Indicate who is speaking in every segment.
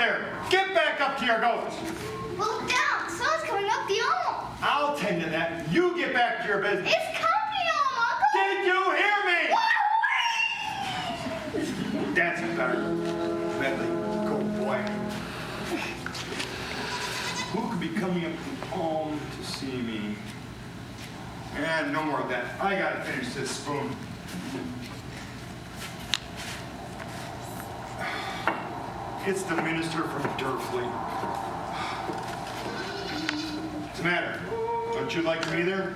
Speaker 1: there. Get back up to your goats.
Speaker 2: Look down. Sun's coming up the elm.
Speaker 1: I'll tend to that. You get back to your business.
Speaker 2: It's company elm, Uncle.
Speaker 1: Did you hear me? That's better. Medley, good boy. Who could be coming up from home to see me? And no more of that. I gotta finish this spoon. It's the minister from Durfleet. What's the matter? Don't you like me either?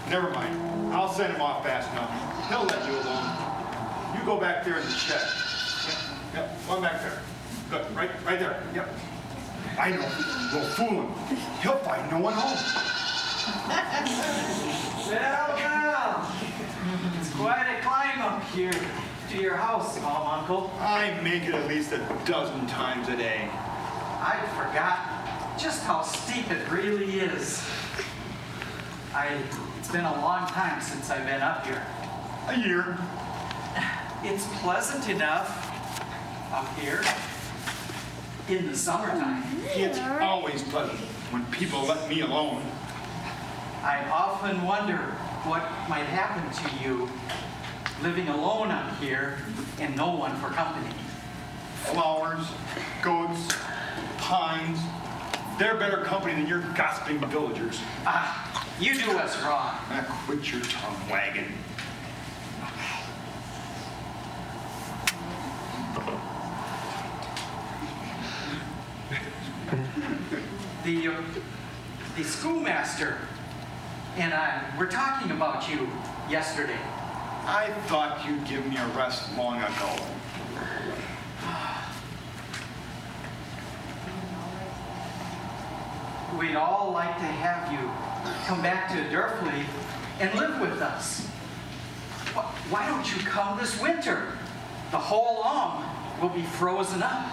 Speaker 1: Never mind. I'll send him off fast enough. He'll let you alone. You go back there in the shed. Yep, one back there. Good, right there. Yep. I know. We'll fool him. He'll find no one home.
Speaker 3: Well, it's quite a climb up here to your house, Uncle.
Speaker 1: I make it at least a dozen times a day.
Speaker 3: I'd forgotten just how steep it really is. It's been a long time since I've been up here.
Speaker 1: A year.
Speaker 3: It's pleasant enough up here in the summertime.
Speaker 1: It's always pleasant when people let me alone.
Speaker 3: I often wonder what might happen to you living alone up here and no one for company.
Speaker 1: Flowers, goats, pines, they're better company than your gossiping villagers.
Speaker 3: You do us wrong.
Speaker 1: Now quit your tongue wagging.
Speaker 3: The schoolmaster and I were talking about you yesterday.
Speaker 1: I thought you'd give me a rest long ago.
Speaker 3: We'd all like to have you come back to Durfleet and live with us. Why don't you come this winter? The whole elm will be frozen up.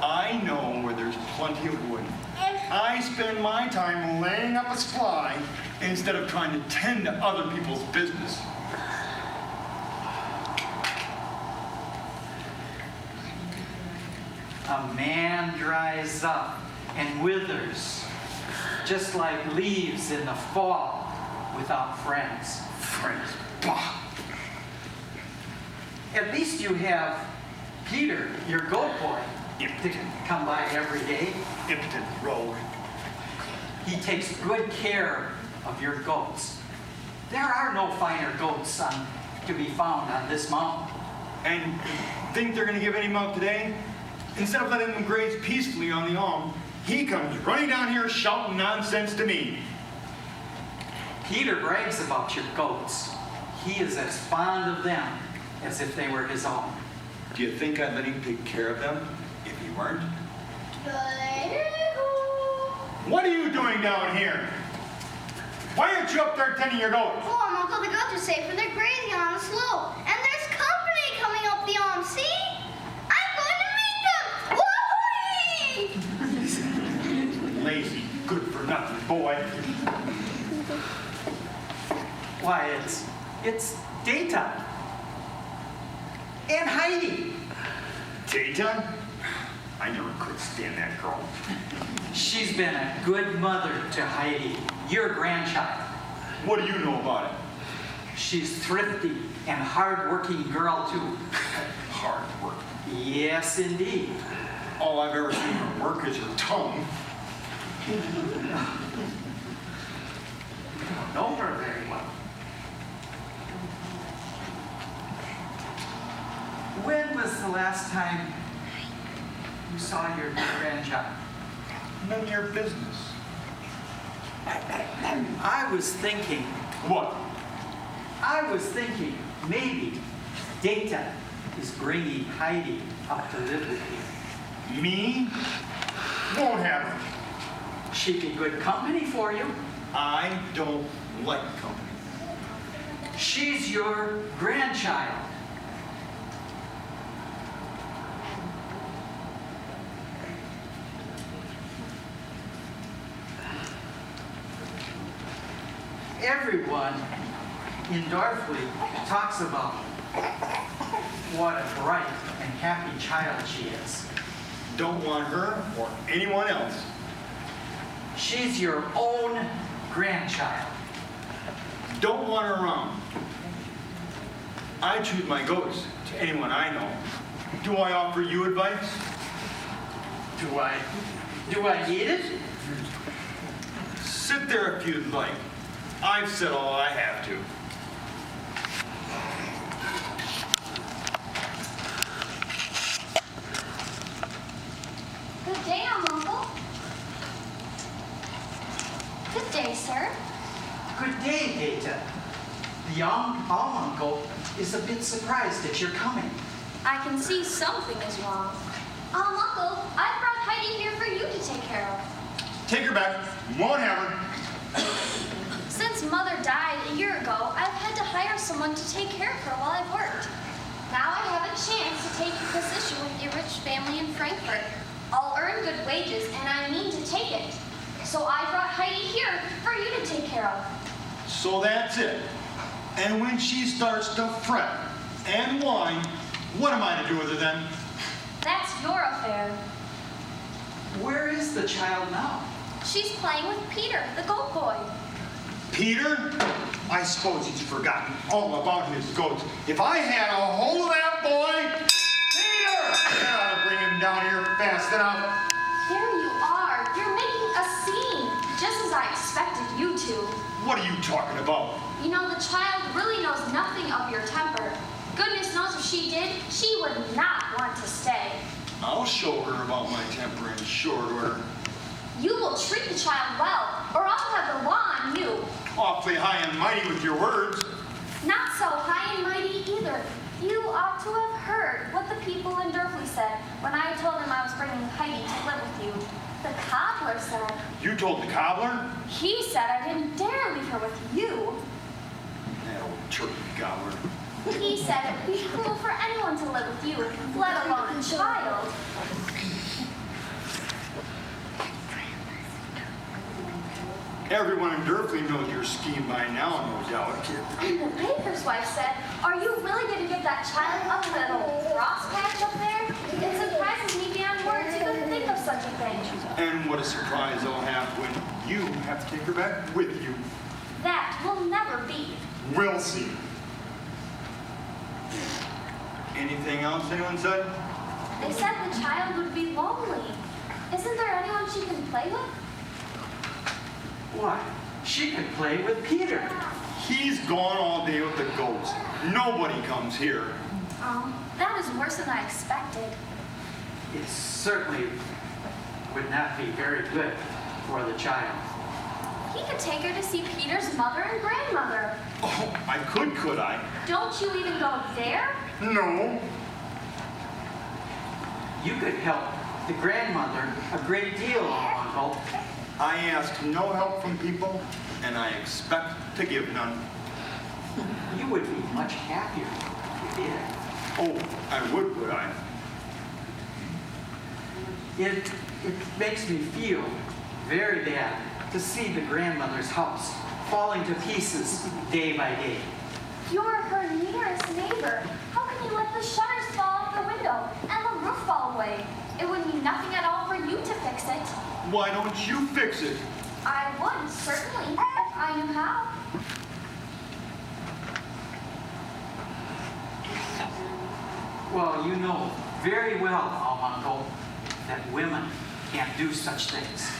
Speaker 1: I know where there's plenty of wood. I spend my time laying up a supply instead of trying to tend to other people's business.
Speaker 3: A man dries up and withers, just like leaves in the fall without friends.
Speaker 1: Friends, bah!
Speaker 3: At least you have Peter, your goat boy, to come by every day.
Speaker 1: Impotent rogue.
Speaker 3: He takes good care of your goats. There are no finer goats to be found on this mountain.
Speaker 1: And think they're going to give any milk today? Instead of letting them graze peacefully on the elm, he comes running down here shouting nonsense to me.
Speaker 3: Peter brags about your goats. He is as fond of them as if they were his own.
Speaker 1: Do you think I'd let him take care of them if he weren't? What are you doing down here? Why aren't you up there tending your goats?
Speaker 2: Oh, Uncle, the goats are safe and they're grazing on the slope. And there's company coming up the elm, see? I'm going to meet them! Woo-wee!
Speaker 1: Lazy, good-for-nothing boy.
Speaker 3: Why, it's Data. And Heidi.
Speaker 1: Data? I never could stand that girl.
Speaker 3: She's been a good mother to Heidi, your grandchild.
Speaker 1: What do you know about it?
Speaker 3: She's thrifty and hard-working girl, too.
Speaker 1: Hard work.
Speaker 3: Yes, indeed.
Speaker 1: All I've ever seen her work is her tongue.
Speaker 3: I don't know her very well. When was the last time you saw your grandchild?
Speaker 1: None of your business.
Speaker 3: I was thinking
Speaker 1: What?
Speaker 3: maybe Data is bringing Heidi up to live with you.
Speaker 1: Me? Won't happen.
Speaker 3: She'd be good company for you.
Speaker 1: I don't like company.
Speaker 3: She's your grandchild. Everyone in Darfleet talks about what a bright and happy child she is.
Speaker 1: Don't want her or anyone else.
Speaker 3: She's your own grandchild.
Speaker 1: Don't want her around. I choose my goats to anyone I know. Do I offer you advice?
Speaker 3: Do I need it?
Speaker 1: Sit there if you'd like. I've said all I have to.
Speaker 2: Good day, Uncle. Good day, sir.
Speaker 3: Good day, Data. The young uncle is a bit surprised that you're coming.
Speaker 4: I can see something is wrong.
Speaker 2: Uncle, I brought Heidi here for you to take care of.
Speaker 1: Take her back. Won't have her.
Speaker 4: Since Mother died a year ago, I've had to hire someone to take care of her while I've worked. Now I have a chance to take a position with a rich family in Frankfurt. I'll earn good wages, and I mean to take it. So I brought Heidi here for you to take care of.
Speaker 1: So that's it. And when she starts to fret and whine, what am I to do with her then?
Speaker 4: That's your affair.
Speaker 3: Where is the child now?
Speaker 4: She's playing with Peter, the goat boy.
Speaker 1: Peter? I suppose he's forgotten all about his goats. If I had a hold of that boy, Peter! I ought to bring him down here fast enough.
Speaker 4: Here you are. You're making a scene, just as I expected you to.
Speaker 1: What are you talking about?
Speaker 4: You know, the child really knows nothing of your temper. Goodness knows if she did, she would not want to stay.
Speaker 1: I'll show her about my temper in short order.
Speaker 4: You will treat the child well, or I'll have the law on you.
Speaker 1: Awfully high and mighty with your words.
Speaker 4: Not so high and mighty either. You ought to have heard what the people in Durfee said when I told them I was bringing Heidi to live with you. The cobbler said.
Speaker 1: You told the cobbler?
Speaker 4: He said I didn't dare leave her with you.
Speaker 1: That old turkey gobbler.
Speaker 4: He said it would be cruel for anyone to live with you, let alone a child.
Speaker 1: Everyone in Durfee knows your scheme by now, no doubt.
Speaker 4: And the baker's wife said, are you really going to give that child up to that old cross patch up there? It surprises me beyond words you could think of such a thing.
Speaker 1: And what a surprise I'll have when you have to take her back with you.
Speaker 4: That will never be.
Speaker 1: We'll see. Anything else anyone said?
Speaker 4: They said the child would be lonely. Isn't there anyone she can play with?
Speaker 3: Why, she could play with Peter.
Speaker 1: He's gone all day with the goats. Nobody comes here.
Speaker 4: That is worse than I expected.
Speaker 3: It certainly would not be very good for the child.
Speaker 4: He could take her to see Peter's mother and grandmother.
Speaker 1: Oh, I could I?
Speaker 4: Don't you even go there?
Speaker 1: No.
Speaker 3: You could help the grandmother a great deal, Uncle.
Speaker 1: I ask no help from people, and I expect to give none.
Speaker 3: You would be much happier if you did.
Speaker 1: Oh, I would I?
Speaker 3: It makes me feel very bad to see the grandmother's house falling to pieces day by day.
Speaker 4: You're her nearest neighbor. How can you let the shutters fall off the window and the roof fall away? It would mean nothing at all for you to fix it.
Speaker 1: Why don't you fix it?
Speaker 4: I would, certainly, if I knew how.
Speaker 3: Well, you know very well, Uncle, that women can't do such things.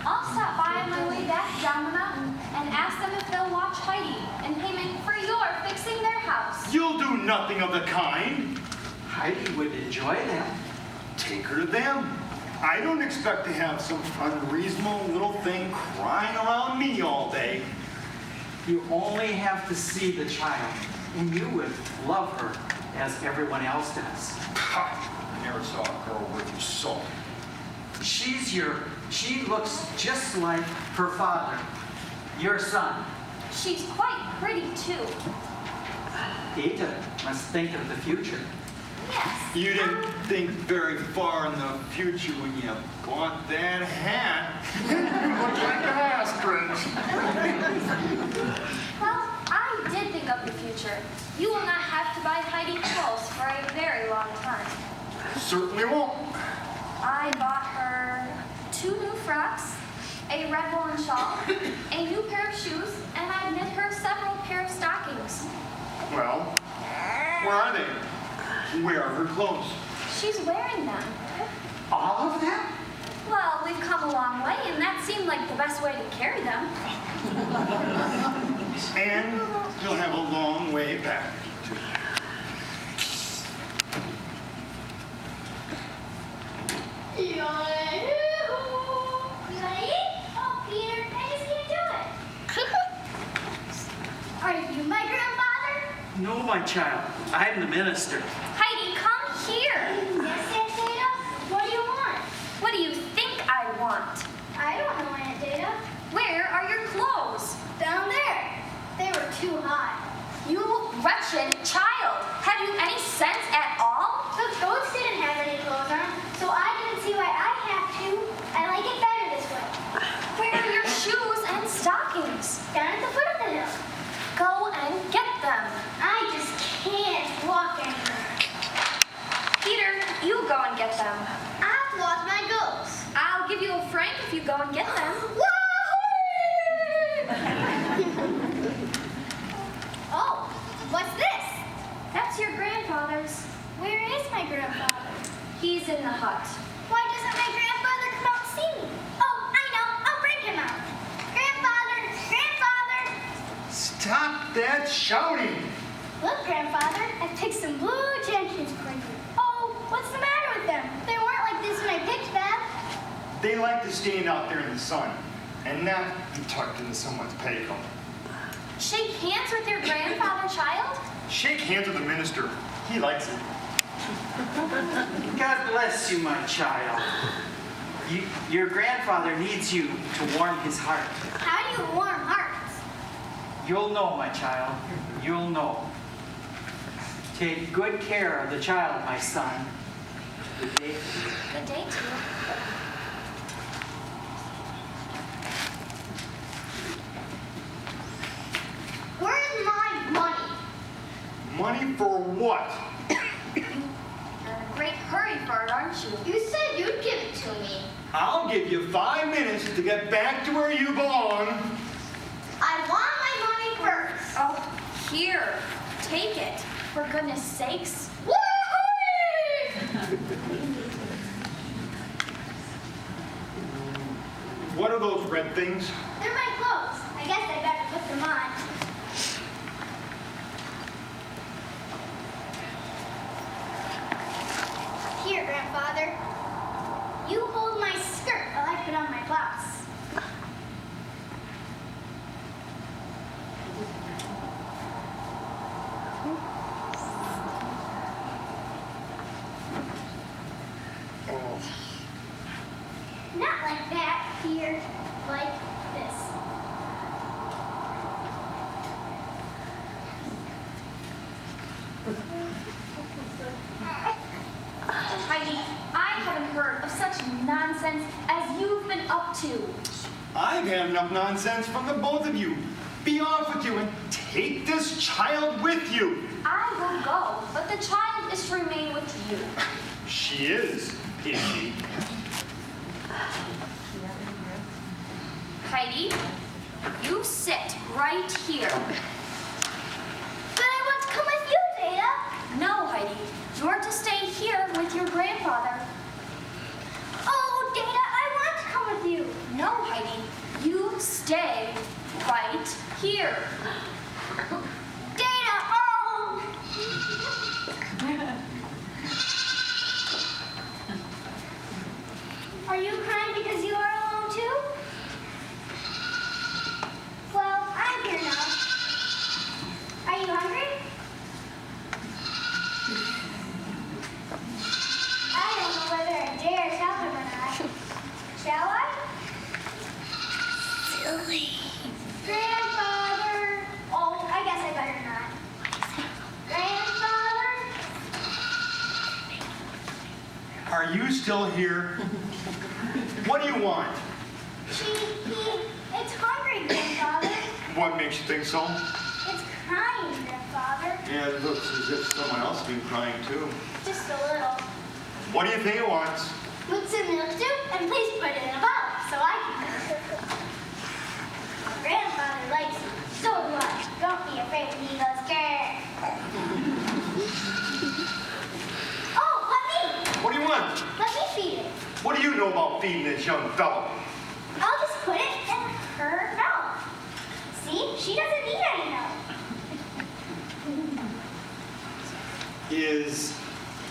Speaker 4: I'll stop by on my way back down the mountain and ask them if they'll watch Heidi in payment for your fixing their house.
Speaker 1: You'll do nothing of the kind.
Speaker 3: Heidi would enjoy that.
Speaker 1: Take her to them. I don't expect to have some unreasonable little thing crying around me all day.
Speaker 3: You only have to see the child, and you would love her as everyone else does.
Speaker 1: I never saw a girl worth your salt.
Speaker 3: She looks just like her father, your son.
Speaker 4: She's quite pretty, too.
Speaker 3: Ada must think of the future.
Speaker 4: Yes.
Speaker 1: You didn't think very far in the future when you bought that hat. You look like an ostrich.
Speaker 4: Well, I did think of the future. You will not have to buy Heidi clothes for a very long time.
Speaker 1: Certainly won't.
Speaker 4: I bought her 2 new frocks, a red woolen shawl, a new pair of shoes, and I knit her several pair of stockings.
Speaker 1: Well, where are they? Where are her clothes?
Speaker 4: She's wearing them.
Speaker 3: All of them?
Speaker 4: Well, we've come a long way, and that seemed like the best way to carry them.
Speaker 1: And you'll have a long way back.
Speaker 2: Oh, Peter, I just can't do it. Are you my grandfather?
Speaker 3: No, my child. I'm the minister.
Speaker 4: Heidi, come here.
Speaker 2: Yes, Aunt Data. What do you want?
Speaker 4: What do you think I want?
Speaker 2: I don't know, Aunt Data.
Speaker 4: Where are your clothes?
Speaker 2: Down there. They were too high.
Speaker 4: You wretched child! Have you any sense at all?
Speaker 2: The goats didn't have any clothes on, so I didn't see why I have to. I like it better this way.
Speaker 4: Where are your shoes and stockings?
Speaker 2: Down at the foot of the hill.
Speaker 4: Go and get them.
Speaker 2: I just can't walk anymore.
Speaker 4: Peter, you go and get them.
Speaker 2: I've lost my goats.
Speaker 4: I'll give you a franc if you go and get them.
Speaker 2: Oh, what's this?
Speaker 4: That's your grandfather's.
Speaker 2: Where is my grandfather?
Speaker 4: He's in the hut.
Speaker 2: Why doesn't my grandfather come out and see me? Oh, I know. I'll bring him out. Grandfather! Grandfather!
Speaker 1: Stop that shouting!
Speaker 2: Look, Grandfather, I picked some blue gentians for you. Oh, what's the matter with them? They weren't like this when I picked them.
Speaker 1: They like to stand out there in the sun and not be tucked into someone's petticoat.
Speaker 4: Shake hands with your grandfather, child.
Speaker 1: Shake hands with the minister. He likes it.
Speaker 3: God bless you, my child. Your grandfather needs you to warm his heart.
Speaker 2: How do you warm hearts?
Speaker 3: You'll know, my child. You'll know. Take good care of the child, my son. Good day.
Speaker 4: Good day to you.
Speaker 2: Where's my money?
Speaker 1: Money for what?
Speaker 4: You're in a great hurry for it, aren't you?
Speaker 2: You said you'd give it to me.
Speaker 1: I'll give you 5 minutes to get back to where you belong.
Speaker 2: I want my money first.
Speaker 4: Oh, here. Take it. For goodness sakes.
Speaker 2: Woo-hoo!
Speaker 1: What are those red things?
Speaker 2: They're my clothes. I guess I better put them on. Here, Grandfather. You hold my skirt while I put on my blouse. Not like that, here, like this.
Speaker 4: Heidi, I haven't heard of such nonsense as you've been up to.
Speaker 1: I've had enough nonsense from the both of you. Be off with you and take this child with you.
Speaker 4: I will go, but the child is to remain with you.
Speaker 1: She is she?
Speaker 4: Heidi, you sit right here.
Speaker 2: But I want to come with you, Data.
Speaker 4: No, Heidi, you're to stay here with your grandfather.
Speaker 2: Oh, Data, I want to come with you.
Speaker 4: No, Heidi, you stay right here.
Speaker 2: Data, oh! Are you crying because you are alone too? Well, I'm here now. Are you hungry? I don't know whether I dare tell him or not. Shall I? Silly. Grandfather. Oh, I guess I better not. Grandfather.
Speaker 1: Are you still here? What do you want?
Speaker 2: It's hungry, Grandfather.
Speaker 1: What makes you think so?
Speaker 2: It's crying, Grandfather. Grandfather.
Speaker 1: Yeah, it looks as if someone else has been crying too.
Speaker 2: Just a little.
Speaker 1: What do you think it wants?
Speaker 2: Put some milk too, and please put it in a bottle so I can drink it. Grandfather likes it. So do I. Don't be afraid when he goes, grr. Oh, let me.
Speaker 1: What do you want?
Speaker 2: Let me feed it.
Speaker 1: What do you know about feeding this young fellow?
Speaker 2: I'll just put it in her mouth. See? She doesn't need any milk.
Speaker 1: Is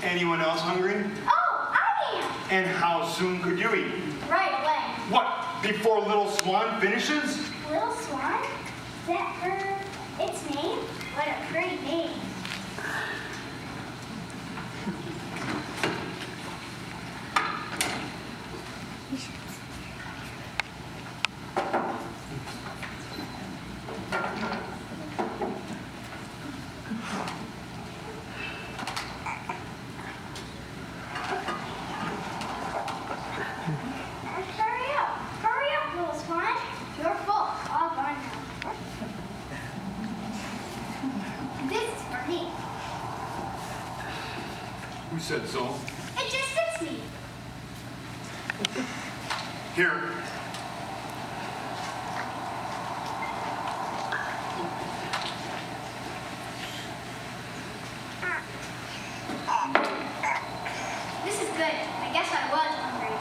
Speaker 1: anyone else hungry?
Speaker 2: Oh, I am.
Speaker 1: And how soon could you eat?
Speaker 2: Right away.
Speaker 1: What, before Little Swan finishes?
Speaker 2: Little Swan? Is that her? Its name? What a great name. Hurry up, Little Swan. You're full. All gone now. This is for me.
Speaker 1: Who said so?
Speaker 2: It just fits me.
Speaker 1: Here.
Speaker 2: This is good. I guess I was hungry.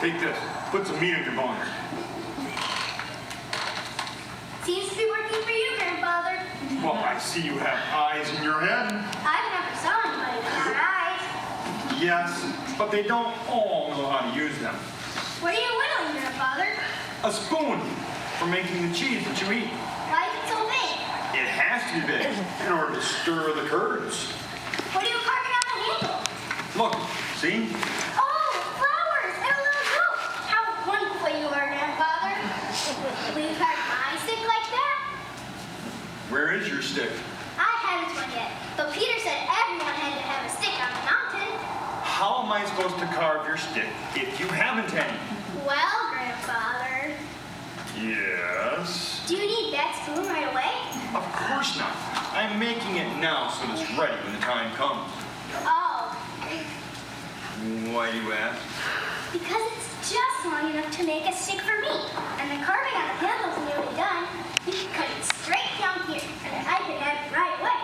Speaker 1: Take this. Put some meat in your bones.
Speaker 2: Seems to be working for you, Grandfather.
Speaker 1: Well, I see you have eyes in your head.
Speaker 2: I've never saw anybody without eyes.
Speaker 1: Yes, but they don't all know how to use them.
Speaker 2: What are you whittling, Grandfather?
Speaker 1: A spoon for making the cheese that you eat.
Speaker 2: Why is it so big?
Speaker 1: It has to be big in order to stir the curds.
Speaker 2: What are you carving on the handle?
Speaker 1: Look, see?
Speaker 2: Oh, flowers and a little goat. How wonderful you are, Grandfather. Will you carve my stick like that?
Speaker 1: Where is your stick?
Speaker 2: I haven't one yet, but Peter said everyone had to have a stick on the mountain.
Speaker 1: How am I supposed to carve your stick if you haven't any?
Speaker 2: Well, Grandfather,
Speaker 1: Yes.
Speaker 2: do you need that spoon right away?
Speaker 1: Of course not. I'm making it now so it's ready when the time comes.
Speaker 2: Oh,
Speaker 1: Why do you ask?
Speaker 2: because it's just long enough to make a stick for me. And the carving on the handle's nearly done. You can cut it straight down here, and I can have it right away.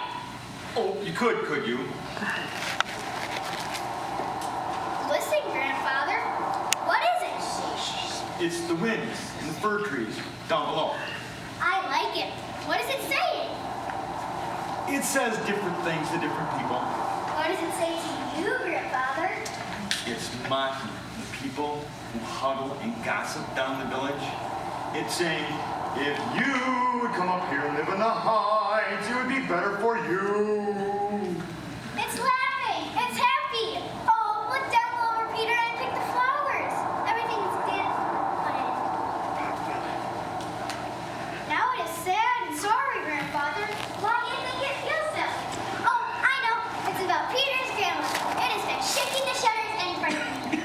Speaker 1: Oh, you could you?
Speaker 2: Listen, Grandfather. What is it?
Speaker 1: It's the wind and the fir trees down below.
Speaker 2: I like it. What is it saying?
Speaker 1: It says different things to different people.
Speaker 2: What does it say to you, Grandfather?
Speaker 1: It's mocking the people who huddle and gossip down the village. It's saying, if you would come up here and live in the heights, it would be better for you.
Speaker 2: It's laughing. It's happy. Oh, look down below where Peter and I picked the flowers. Everything is now it is sad and sorry, Grandfather. Why do you think it feels that way? Oh, I know. It's about Peter's grandmother. It has been shaking the shutters in front of me.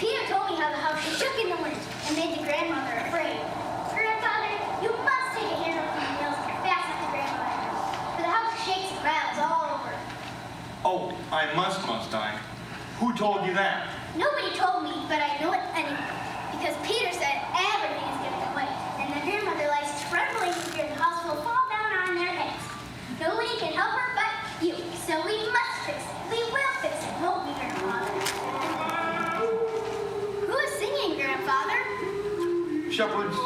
Speaker 2: Peter told me how the house shook in the wind and made the grandmother afraid. Grandfather, you must take a handle from the nails and fasten the grandmother, for the house shakes and rattles all over.
Speaker 1: Oh, I must I? Who told you that?
Speaker 2: Nobody told me, but I know it anyway. Because Peter said everything is giving away, and the grandmother lies trembling for fear the house will fall down on their heads. Nobody can help her but you, so we must fix it. We will fix it, won't we, Grandfather? Who is singing, Grandfather?
Speaker 1: Shepherds,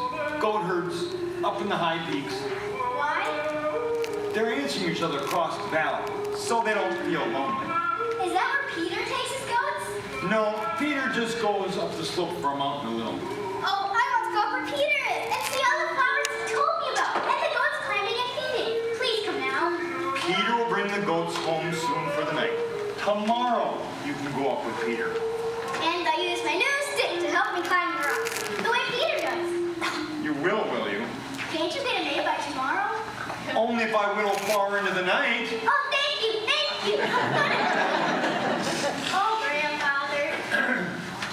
Speaker 1: goat herds, up in the high peaks.
Speaker 2: Why?
Speaker 1: They're answering each other across the valley, so they don't feel lonely.
Speaker 2: Is that where Peter takes his goats?
Speaker 1: No, Peter just goes up the slope for a mountain a little.
Speaker 2: Oh, I must go where Peter is and see all the flowers he told me about, and the goats climbing and feeding. Please come now.
Speaker 1: Peter will bring the goats home soon for the night. Tomorrow, you can go up with Peter.
Speaker 2: And I use my new stick to help me climb the rocks, the way Peter does.
Speaker 1: You will you?
Speaker 2: Can't you get it made by tomorrow?
Speaker 1: Only if I whittle far into the night.
Speaker 2: Oh, thank you, thank you. Oh, Grandfather,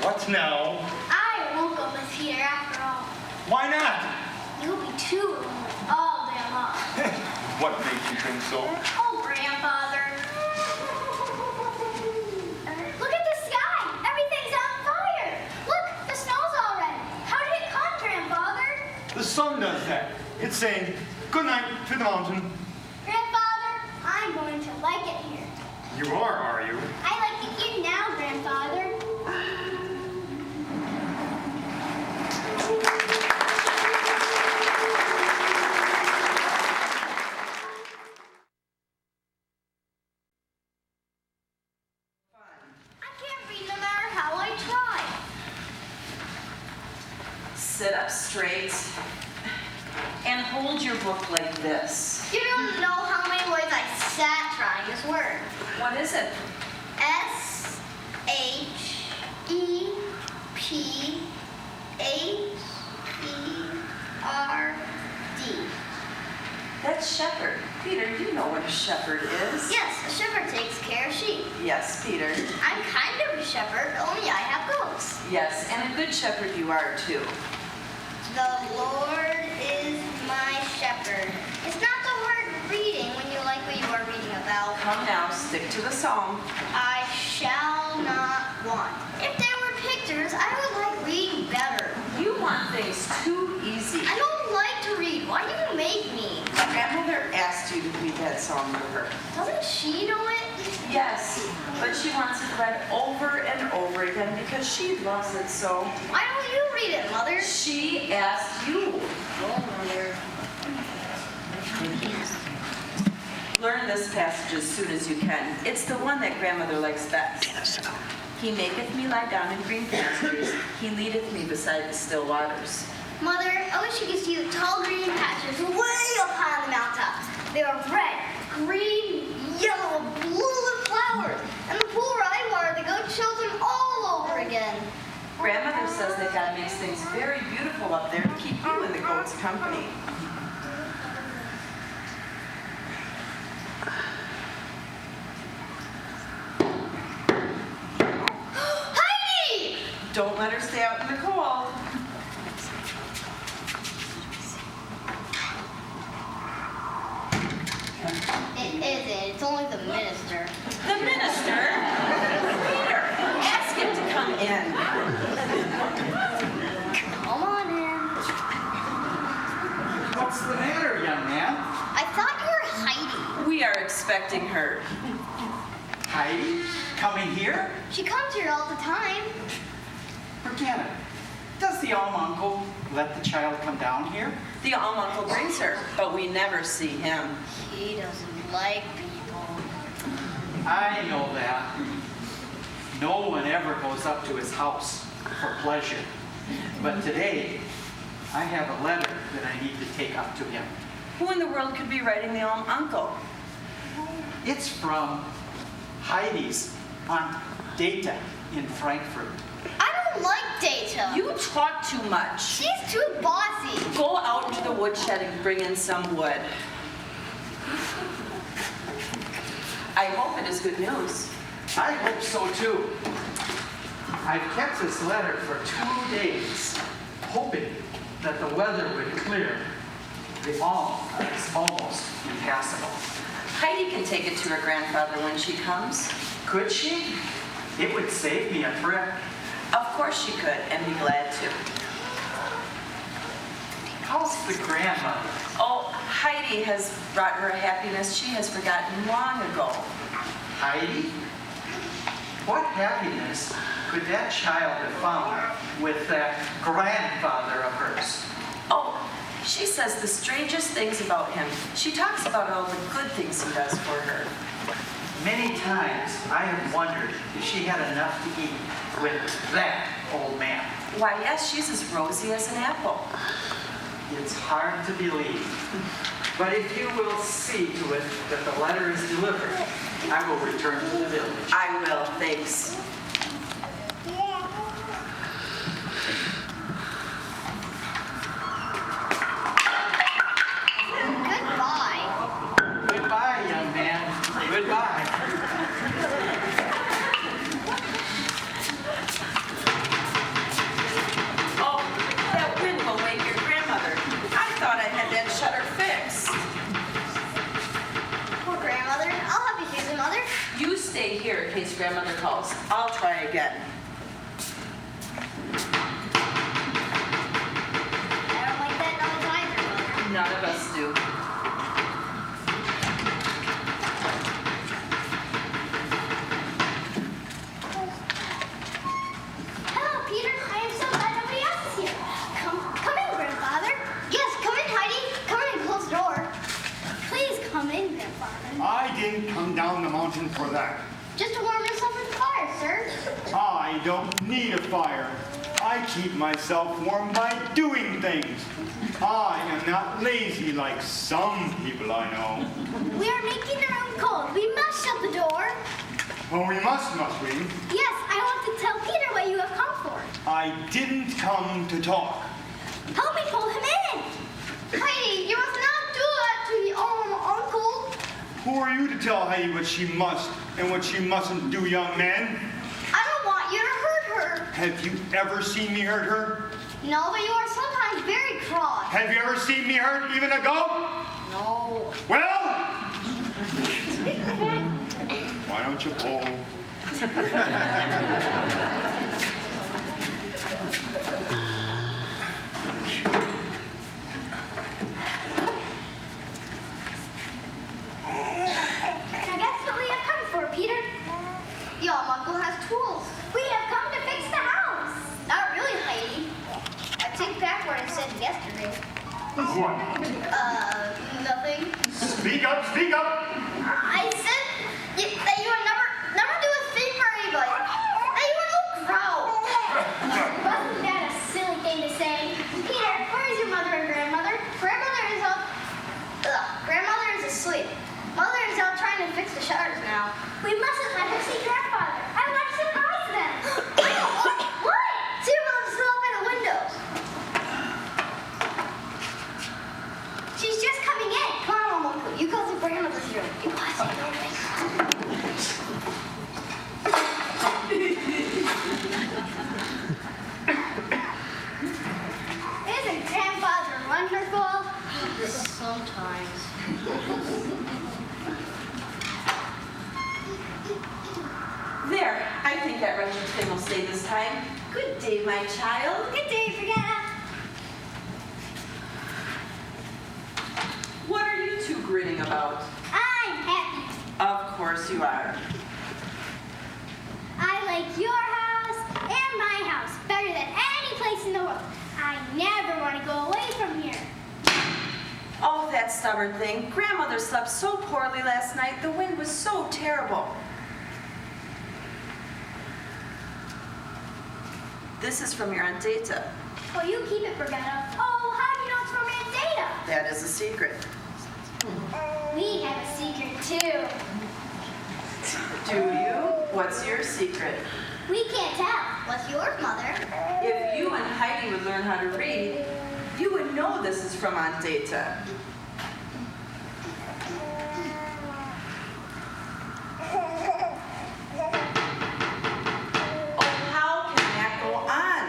Speaker 1: What now?
Speaker 2: I won't go with Peter after all.
Speaker 1: Why not?
Speaker 2: You'll be too lonely all day long.
Speaker 1: What makes you think so?
Speaker 2: Oh, grandfather. Look at the sky. Everything's on fire. Look, the snow's all red. How did it come, grandfather?
Speaker 1: The sun does that. It's saying, good night to the mountain.
Speaker 2: Grandfather, I'm going to like it here.
Speaker 1: You are you?
Speaker 2: I like it here now, grandfather. I can't read no matter how I try.
Speaker 5: Sit up straight and hold your book like this.
Speaker 2: You don't know how many ways I sat trying this word.
Speaker 5: What is it?
Speaker 2: S-H-E-P-H-E-R-D.
Speaker 5: That's shepherd. Peter, you know what a shepherd is.
Speaker 2: Yes, a shepherd takes care of sheep.
Speaker 5: Yes, Peter.
Speaker 2: I'm kind of a shepherd, only I have goats.
Speaker 5: Yes, and a good shepherd you are too.
Speaker 2: The Lord is my shepherd. It's not the word reading when you like what you are reading about.
Speaker 5: Come now, stick to the psalm.
Speaker 2: I shall not want. If there were pictures, I would like reading better.
Speaker 5: You want things too easy.
Speaker 2: I don't like to read. Why do you make me?
Speaker 5: Grandmother asked you to read that psalm to her.
Speaker 2: Doesn't she know it?
Speaker 5: Yes, but she wants it read over and over again because she loves it so.
Speaker 2: Why don't you read it, Mother?
Speaker 5: She asked you.
Speaker 2: Oh, Mother.
Speaker 5: Learn this passage as soon as you can. It's the one that grandmother likes best. He maketh me lie down in green pastures. He leadeth me beside the still waters.
Speaker 2: Mother, I wish you could see the tall green patches way up high on the mountaintop. They are red, green, yellow, blue with flowers. And the pool where I water the goat shows them all over again.
Speaker 5: Grandmother says that God makes things very beautiful up there to keep you in the goat's company.
Speaker 2: Heidi!
Speaker 5: Don't let her stay out in the cold.
Speaker 2: It isn't. It's only the minister.
Speaker 5: The minister? Peter, ask him to come in.
Speaker 2: Come on in.
Speaker 3: What's the matter, young man?
Speaker 2: I thought you were Heidi.
Speaker 5: We are expecting her.
Speaker 3: Heidi? Coming here?
Speaker 2: She comes here all the time.
Speaker 3: Forget it. Does the uncle let the child come down here?
Speaker 5: The uncle brings her, but we never see him.
Speaker 2: He doesn't like people.
Speaker 3: I know that. No one ever goes up to his house for pleasure. But today, I have a letter that I need to take up to him.
Speaker 5: Who in the world could be writing the uncle?
Speaker 3: It's from Heidi's Aunt Data in Frankfurt.
Speaker 2: I don't like Data.
Speaker 5: You talk too much.
Speaker 2: She's too bossy.
Speaker 5: Go out into the woodshed and bring in some wood. I hope it is good news.
Speaker 3: I hope so too. I've kept this letter for 2 days, hoping that the weather would clear. The Alm is almost impassable.
Speaker 5: Heidi can take it to her grandfather when she comes.
Speaker 3: Could she? It would save me a trip.
Speaker 5: Of course she could, and be glad to.
Speaker 3: How's the grandmother?
Speaker 5: Oh, Heidi has brought her a happiness she has forgotten long ago.
Speaker 3: Heidi? What happiness could that child have found with that grandfather of hers?
Speaker 5: Oh, she says the strangest things about him. She talks about all the good things he does for her.
Speaker 3: Many times I have wondered if she had enough to eat with that old man.
Speaker 5: Why, yes, she's as rosy as an apple.
Speaker 3: It's hard to believe. But if you will see to it that the letter is delivered, I will return to the village.
Speaker 5: I will, thanks.
Speaker 2: Goodbye.
Speaker 3: Goodbye, young man. Goodbye.
Speaker 5: Oh, that wind will wake your grandmother. I thought I had that shutter fixed. here in case grandmother calls. I'll try again.
Speaker 2: I don't like that noise either, Mother.
Speaker 5: None of us do.
Speaker 2: Hello, Peter. I am so glad nobody else is here. Come in, Grandfather. Yes, come in, Heidi. Come in and close the door. Please come in, Grandfather.
Speaker 1: I didn't come down the mountain for that.
Speaker 2: Just to warm yourself with the fire, sir.
Speaker 1: I don't need a fire. I keep myself warm by doing things. I am not lazy like some people I know.
Speaker 2: We are making the room cold. We must shut the door.
Speaker 1: Well, we must we?
Speaker 2: Yes, I want to tell Peter what you have come for.
Speaker 1: I didn't come to talk.
Speaker 2: Help me pull him in. Heidi, you must not do that to your own uncle.
Speaker 1: Who are you to tell Heidi what she must and what she mustn't do, young man?
Speaker 2: I don't want you to hurt her.
Speaker 1: Have you ever seen me hurt her?
Speaker 2: No, but you are sometimes very cross.
Speaker 1: Have you ever seen me hurt even a goat?
Speaker 2: No.
Speaker 1: Well, why don't you pull?
Speaker 2: Now guess what we have come for, Peter? Your uncle has tools. We have come to fix the house. Not really, Heidi. I take back what I said yesterday.
Speaker 1: What?
Speaker 2: Nothing.
Speaker 1: Speak up, speak up!
Speaker 2: I said that you would never do a thing for anybody. That you would look proud. Wasn't that a silly thing to say? Peter, where is your mother and grandmother? Grandmother is asleep. Mother is out trying to fix the shutters now. We mustn't let her see grandfather. I want to surprise them. What? See your mother's still up in the windows. She's just coming in. Come on, Uncle. You go to grandmother's room. You watch it open. Isn't grandfather wonderful? Sometimes.
Speaker 5: There, I think that wretched thing will stay this time. Good day, my child.
Speaker 2: Good day, Brianna.
Speaker 5: What are you two grinning about?
Speaker 2: I'm happy.
Speaker 5: Of course you are.
Speaker 2: I like your house and my house better than any place in the world. I never want to go away from here.
Speaker 5: Oh, that stubborn thing. Grandmother slept so poorly last night. The wind was so terrible. This is from your Aunt Data.
Speaker 2: Well, you keep it, Brianna. Oh, how do you know it's from Aunt Data?
Speaker 5: That is a secret.
Speaker 2: We have a secret, too.
Speaker 5: Do you? What's your secret?
Speaker 2: We can't tell. What's yours, Mother?
Speaker 5: If you and Heidi would learn how to read, you would know this is from Aunt Data. Oh, how can that go on?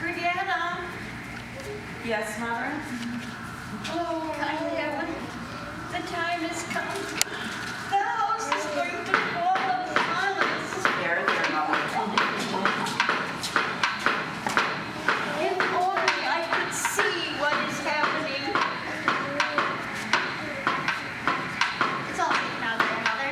Speaker 6: Brianna.
Speaker 5: Yes, Mother?
Speaker 6: Oh, kind heaven. The time has come. The house is going to fall upon us.
Speaker 5: There, Mother.
Speaker 6: If only I could see what is happening.
Speaker 2: It's all right now, there, Mother.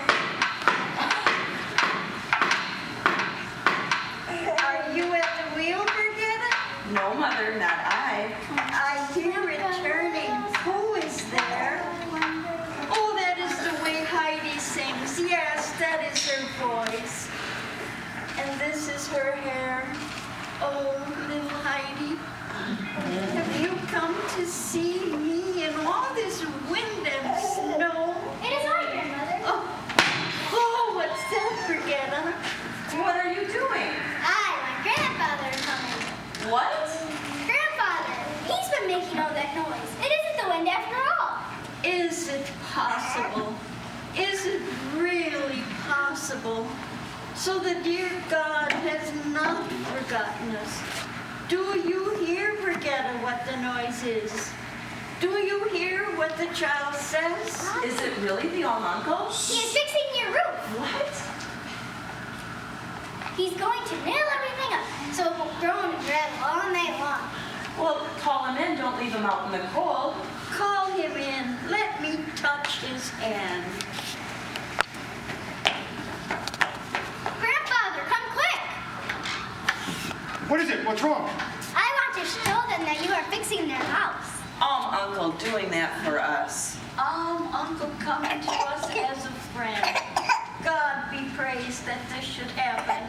Speaker 6: Are you at the wheel, Brianna?
Speaker 5: No, Mother, not I.
Speaker 6: I hear it turning. Who is there? Oh, that is the way Heidi sings. Yes, that is her voice. And this is her hair. Oh, little Heidi. Have you come to see me in all this wind and snow?
Speaker 2: It is I, Grandmother.
Speaker 6: Oh, what's that, Brianna?
Speaker 5: What are you doing?
Speaker 2: My grandfather is coming.
Speaker 5: What?
Speaker 2: Grandfather, he's been making all that noise. It isn't the wind after all.
Speaker 6: Is it possible? Is it really possible? So the dear God has not forgotten us. Do you hear, Brigitta, what the noise is? Do you hear what the child says?
Speaker 5: Is it really the old uncle?
Speaker 2: He is fixing your roof.
Speaker 5: What?
Speaker 2: He's going to nail everything up so it will groan and rattle all night long.
Speaker 5: Well, call him in. Don't leave him out in the cold.
Speaker 6: Call him in. Let me touch his hand.
Speaker 2: Grandfather, come quick!
Speaker 1: What is it? What's wrong?
Speaker 2: I want to show them that you are fixing their house.
Speaker 5: Uncle doing that for us.
Speaker 6: Uncle coming to us as a friend. God be praised that this should happen.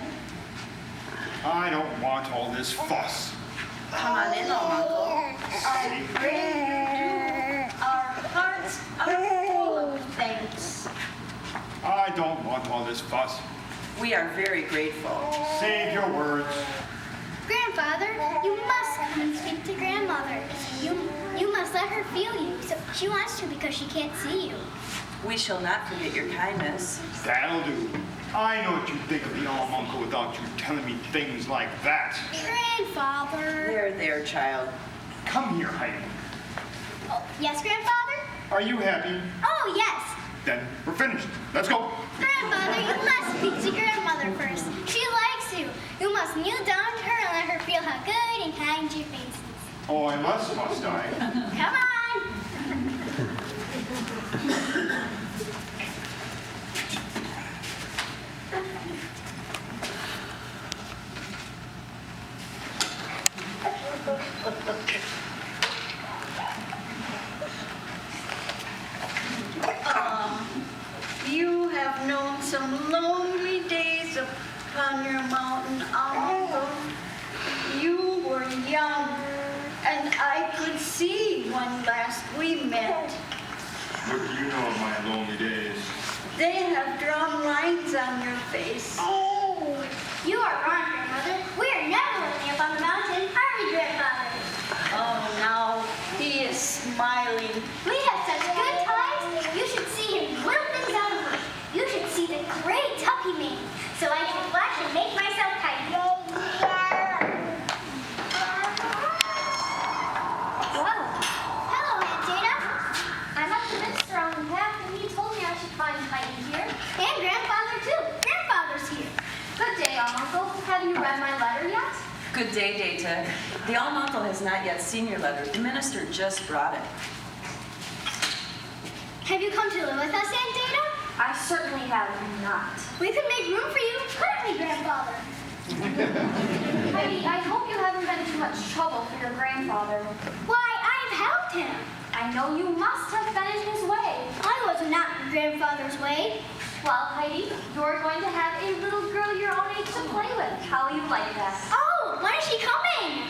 Speaker 1: I don't want all this fuss.
Speaker 5: Come on in, Uncle.
Speaker 6: I pray you do. Our hearts are full of thanks.
Speaker 1: I don't want all this fuss.
Speaker 5: We are very grateful.
Speaker 1: Save your words.
Speaker 2: Grandfather, you must come and speak to grandmother. You must let her feel you. So she wants to because she can't see you.
Speaker 5: We shall not forget your kindness.
Speaker 1: That'll do. I know what you think of the uncle without you telling me things like that.
Speaker 2: Grandfather.
Speaker 5: There, child.
Speaker 1: Come here, Heidi.
Speaker 2: Oh, yes, grandfather?
Speaker 1: Are you happy?
Speaker 2: Oh, yes.
Speaker 1: Then we're finished. Let's go.
Speaker 2: Grandfather, you must speak to grandmother first. She likes you. You must kneel down to her and let her feel how good and kind your face is.
Speaker 1: Oh, I must I?
Speaker 2: Come on.
Speaker 6: You have known some lonely days upon your mountain, Uncle. You were young, and I could see when last we met.
Speaker 1: What do you know of my lonely days?
Speaker 6: They have drawn lines on your face.
Speaker 2: Oh, you are wrong, grandmother. We are never lonely up on the mountain, are we, grandfather?
Speaker 6: Oh, now he is smiling.
Speaker 2: We have such good times. You should see him whittle things out of wood. You should see the great tub he made, so I can flash and make myself kite.
Speaker 4: Wow.
Speaker 2: Hello, Aunt Dana.
Speaker 4: I met the minister on the path, and he told me I should find Heidi here.
Speaker 2: And grandfather, too. Grandfather's here.
Speaker 4: Good day, Uncle. Have you read my letter yet?
Speaker 5: Good day, Data. The uncle has not yet seen your letter. The minister just brought it.
Speaker 2: Have you come to live with us, Aunt Dana?
Speaker 4: I certainly have not.
Speaker 2: We could make room for you, couldn't we, grandfather?
Speaker 4: Heidi, I hope you haven't been too much trouble for your grandfather.
Speaker 2: Why, I've helped him.
Speaker 4: I know you must have been in his way.
Speaker 2: I was not in grandfather's way.
Speaker 4: Well, Heidi, you're going to have a little girl your own age to play with. How will you like that?
Speaker 2: Oh, when is she coming?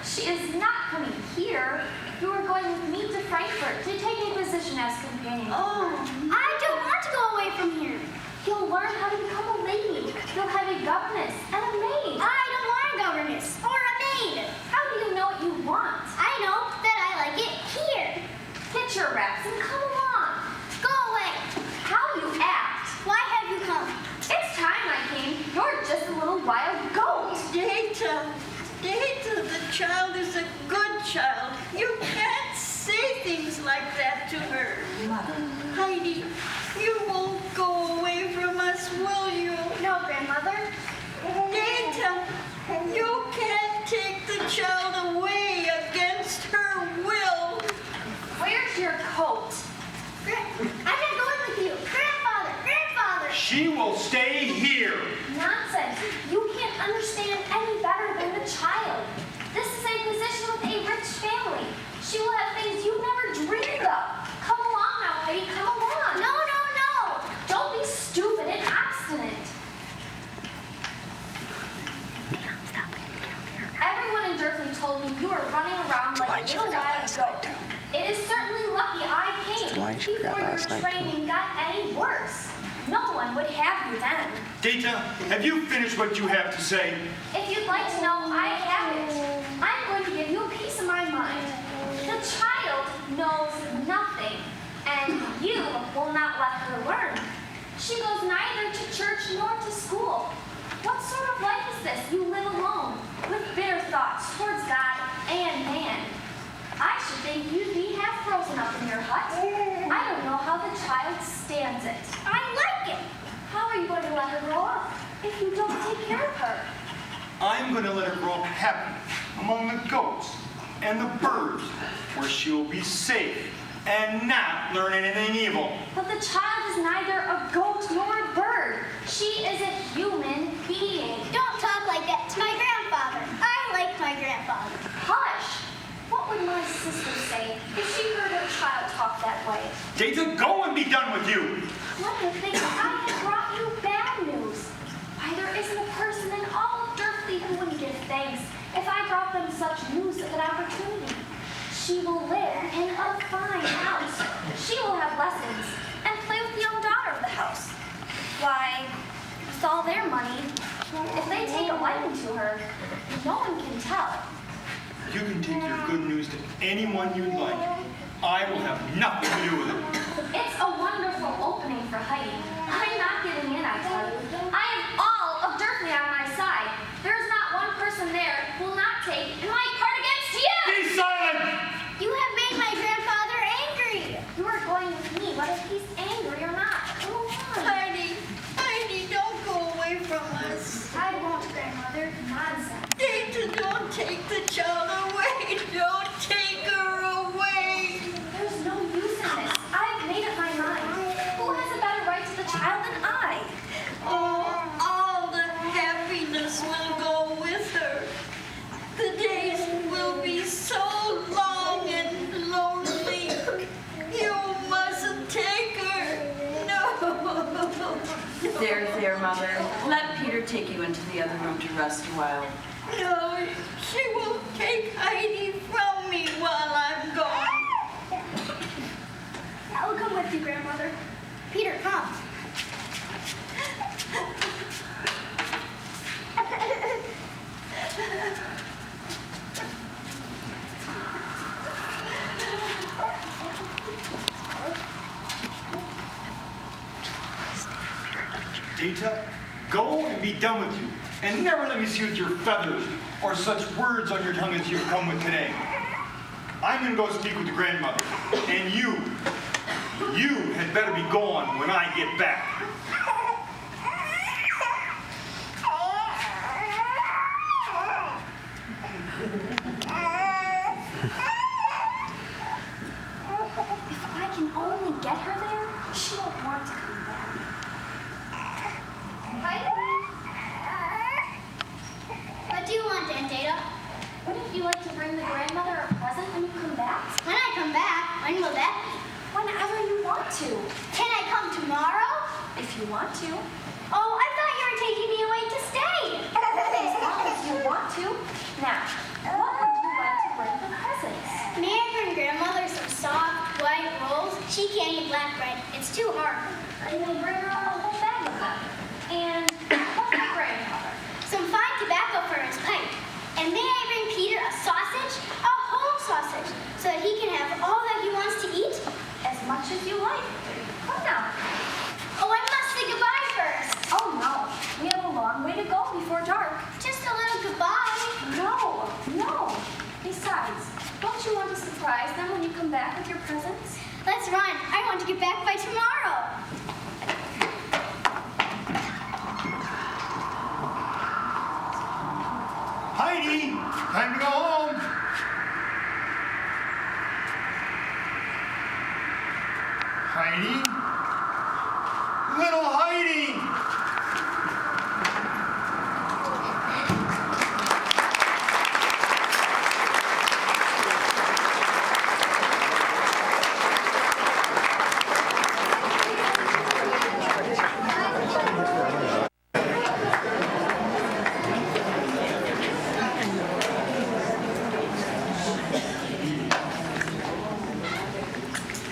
Speaker 4: She is not coming here. You are going with me to Frankfurt to take a position as companion.
Speaker 6: Oh,
Speaker 2: I don't want to go away from here.
Speaker 4: You'll learn how to become a lady. You'll have a governess and a maid.
Speaker 2: I don't want a governess or a maid.
Speaker 4: How do you know what you want?
Speaker 2: I know that I like it here.
Speaker 4: Get your wraps and come along.
Speaker 2: Go away.
Speaker 4: How you act.
Speaker 2: Why have you come?
Speaker 4: It's time I came. You're just a little wild goat.
Speaker 6: Data, the child is a good child. You can't say things like that to her. Heidi, you won't go away from us, will you?
Speaker 2: No, grandmother.
Speaker 6: Data, you can't take the child away against her will.
Speaker 4: Where's your coat?
Speaker 2: I'm not going with you. Grandfather.
Speaker 1: She will stay here.
Speaker 4: Nonsense. You can't understand any better than the child. This is a position with a rich family. She will have things you never dreamed of. Come along now, Heidi. Come along.
Speaker 2: No.
Speaker 4: Don't be stupid and obstinate. Everyone in Durfee told me you were running around like a little wild goat. It is certainly lucky I came before your training got any worse. No one would have you then.
Speaker 1: Data, have you finished what you have to say?
Speaker 4: If you'd like to know, I have it. I'm going to give you a piece of my mind. The child knows nothing, and you will not let her learn. She goes neither to church nor to school. What sort of life is this? You live alone, with bitter thoughts towards God and man. I should think you'd be half frozen up in your hut. I don't know how the child stands it.
Speaker 2: I like it.
Speaker 4: How are you going to let her grow up if you don't take care of her?
Speaker 1: I'm going to let her grow up happy among the goats and the birds, where she will be safe and not learn anything evil.
Speaker 4: But the child is neither a goat nor a bird. She is a human being.
Speaker 2: Don't talk like that to my grandfather. I like my grandfather.
Speaker 4: Hush! What would my sister say if she heard her child talk that way?
Speaker 1: Data, go and be done with you.
Speaker 4: One would think I had brought you bad news. Why, there isn't a person in all of Durfee who wouldn't give thanks if I brought them such news of an opportunity. She will live in a fine house. She will have lessons and play with the young daughter of the house. Why, with all their money, if they take a liking to her, no one can tell.
Speaker 1: You can take your good news to anyone you'd like. I will have nothing to do with it.
Speaker 4: It's a wonderful opening for Heidi. I'm not giving in, I tell you. I have all of Durfee on my side. There's not one person there who will not take my part against you!
Speaker 1: Be silent!
Speaker 2: You have made my grandfather angry.
Speaker 4: You are going with me, whether he's angry or not. Go on.
Speaker 6: Heidi, don't go away from us.
Speaker 4: I won't, grandmother. Nonsense.
Speaker 6: Data, don't take the child away. Don't take her away.
Speaker 4: There's no use in this. I've made up my mind. Who has a better right to the child than I?
Speaker 6: Oh, all the happiness will go with her. The days will be so long and lonely. You mustn't take her. No.
Speaker 5: There, Mother. Let Peter take you into the other room to rest a while.
Speaker 6: No, she will take Heidi from me while I'm gone.
Speaker 2: I'll come with you, grandmother. Peter, come.
Speaker 1: Data, go and be done with you. And never let me see with your feathers or such words on your tongue as you've come with today. I'm going to go speak with the grandmother. And you had better be gone when I get back.
Speaker 4: If I can only get her there, she won't want to come back.
Speaker 2: What do you want, Aunt Data?
Speaker 4: Wouldn't you like to bring the grandmother a present when you come back?
Speaker 2: When I come back, when will that be?
Speaker 4: Whenever you want to.
Speaker 2: Can I come tomorrow?
Speaker 4: If you want to.
Speaker 2: Oh, I thought you were taking me away to stay.
Speaker 4: As long as you want to. Now, what would you like to bring for presents?
Speaker 2: May I bring grandmother some soft, white rolls? She can't eat black bread. It's too hard.
Speaker 4: And you'll bring her a whole bag of them. And what's your grandmother?
Speaker 2: Some fine tobacco for his pipe. And may I bring Peter a sausage? A whole sausage. So that he can have all that he wants to eat?
Speaker 4: As much as you like. Come now.
Speaker 2: Oh, I must say goodbye first.
Speaker 4: Oh no, we have a long way to go before dark.
Speaker 2: Just a little goodbye.
Speaker 4: No. Besides, don't you want to surprise them when you come back with your presents?
Speaker 2: Let's run. I want to get back by tomorrow.
Speaker 1: Heidi, time to go home. Heidi? Little Heidi!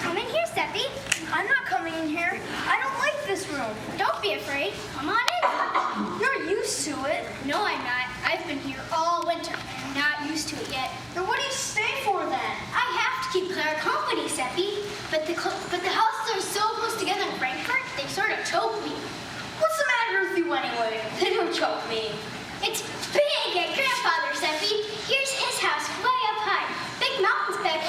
Speaker 2: Come in here, Seppi.
Speaker 6: I'm not coming in here. I don't like this room.
Speaker 2: Don't be afraid. Come on in.
Speaker 6: You're used to it.
Speaker 2: No, I'm not. I've been here all winter. I'm not used to it yet.
Speaker 6: Then what do you stay for then?
Speaker 2: I have to keep Clara company, Seppi. But the houses are so close together in Frankfurt, they sort of choke me.
Speaker 6: What's the matter with you anyway? They don't choke me.
Speaker 2: It's big at Grandfather, Seppi. Here's his house way up high. Big mountains back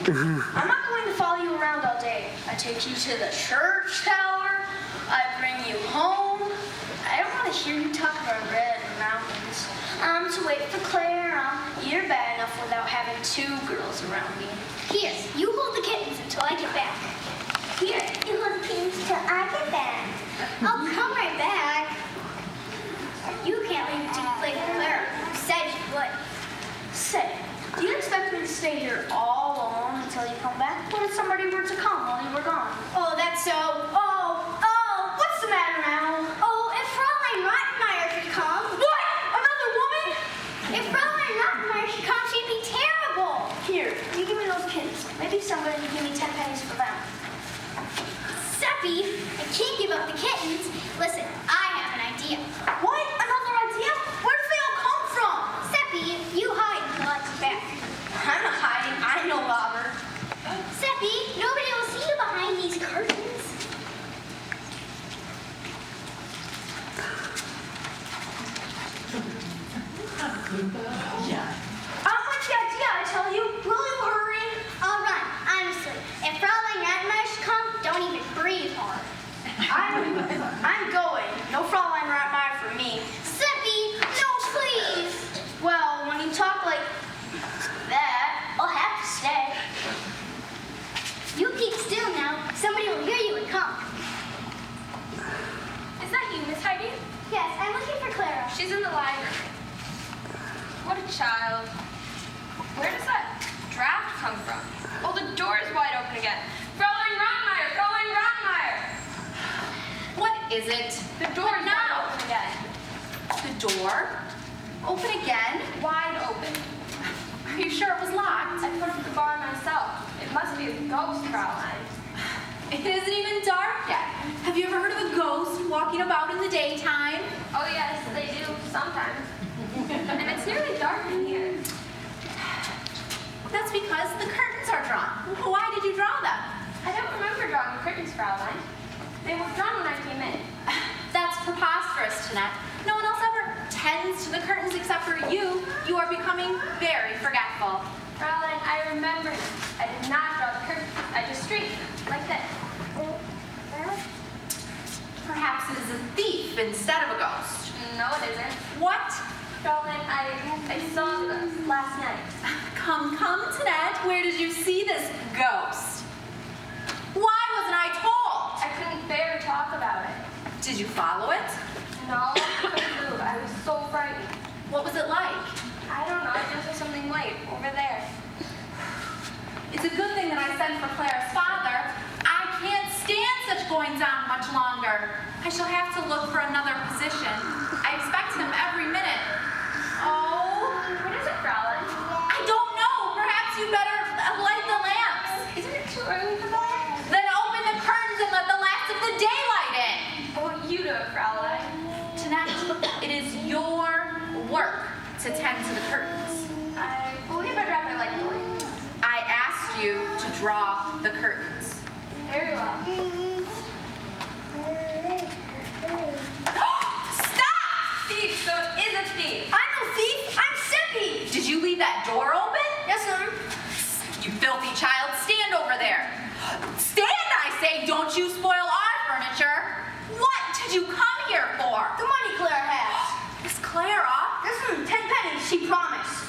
Speaker 6: I'm not going to follow you around all day. I take you to the church tower. I bring you home. I don't want to hear you talk about red mountains. I'm to wait for Clara. You're bad enough without having 2 girls around me.
Speaker 2: Here, you hold the kittens until I get back. Here, you hold the kittens until I get back. I'll come right back. You can't leave to play with Clara. You said you would.
Speaker 6: Say, do you expect me to stay here all alone until you come back? What if somebody were to come while you were gone?
Speaker 2: Oh, that's so. Oh,
Speaker 6: What's the matter now?
Speaker 2: oh, if Fräulein Rottenmeier could come.
Speaker 6: What? Another woman?
Speaker 2: If Fräulein Rottenmeier should come, she'd be terrible.
Speaker 6: Here, you give me those kittens. Maybe somebody will give me 10 pennies for them.
Speaker 2: Seppi, I can't give up the kittens. Listen, I have an idea.
Speaker 6: What? Another idea? Where did they all come from?
Speaker 2: Seppi, you hide until I get back.
Speaker 6: I'm not hiding. I know Robert.
Speaker 2: Seppi, nobody will see you behind these curtains.
Speaker 3: Yeah.
Speaker 6: I don't like the idea, I tell you. Will you hurry?
Speaker 2: I'll run, honestly. If Fräulein Rottenmeier should come, don't even breathe hard.
Speaker 6: I'm going. No Fräulein Rottenmeier for me.
Speaker 2: Seppi, no, please.
Speaker 6: Well, when you talk like that,
Speaker 2: I'll have to stay. You keep still now. Somebody will hear you and come.
Speaker 4: Is that you, Miss Heidi?
Speaker 2: Yes, I'm looking for Clara.
Speaker 4: She's in the library. What a child. Where does that draft come from? Oh, the door is wide open again. Fräulein Rottenmeier! Fräulein Rottenmeier!
Speaker 7: What is it?
Speaker 4: The door is wide open again.
Speaker 7: The door? Open again?
Speaker 4: Wide open.
Speaker 7: Are you sure it was locked?
Speaker 4: I put up the bar myself. It must be a ghost, Fräulein.
Speaker 7: It isn't even dark yet. Have you ever heard of a ghost walking about in the daytime?
Speaker 4: Oh yes, they do sometimes. And it's nearly dark in here.
Speaker 7: That's because the curtains are drawn. Why did you draw them?
Speaker 4: I don't remember drawing the curtains, Fräulein. They were drawn when I came in.
Speaker 7: That's preposterous, Jeanette. No one else ever tends to the curtains except for you. You are becoming very forgetful.
Speaker 4: Fräulein, I remember. I did not draw the curtains. I just streaked them, like this.
Speaker 7: Perhaps it is a thief instead of a ghost.
Speaker 4: No, it isn't.
Speaker 7: What?
Speaker 4: Fräulein, I saw the ghost last night.
Speaker 7: Come, Jeanette. Where did you see this ghost? Why wasn't I told?
Speaker 4: I couldn't bear to talk about it.
Speaker 7: Did you follow it?
Speaker 4: No, I couldn't move. I was so frightened.
Speaker 7: What was it like?
Speaker 4: I don't know. I just saw something white over there.
Speaker 7: It's a good thing that I sent for Clara's father. I can't stand such goings on much longer. I shall have to look for another position. I expect him every minute. Oh,
Speaker 4: What is it, Fräulein?
Speaker 7: I don't know. Perhaps you better light the lamps.
Speaker 4: Isn't it too early for that?
Speaker 7: Then open the curtains and let the last of the daylight in.
Speaker 4: Oh, you do it, Fräulein.
Speaker 7: Tonight, it is your work to tend to the curtains.
Speaker 4: I believe I'd rather like the light.
Speaker 7: I asked you to draw the curtains.
Speaker 4: Very well.
Speaker 7: Stop!
Speaker 4: Thief, so it is a thief.
Speaker 6: I'm no thief. I'm Seppi.
Speaker 7: Did you leave that door open?
Speaker 6: Yes, ma'am.
Speaker 7: You filthy child, stand over there. Stand, I say, don't you spoil our furniture. What did you come here for?
Speaker 6: The money Clara has.
Speaker 7: Miss Clara?
Speaker 6: Yes, ma'am. 10 pennies, she promised.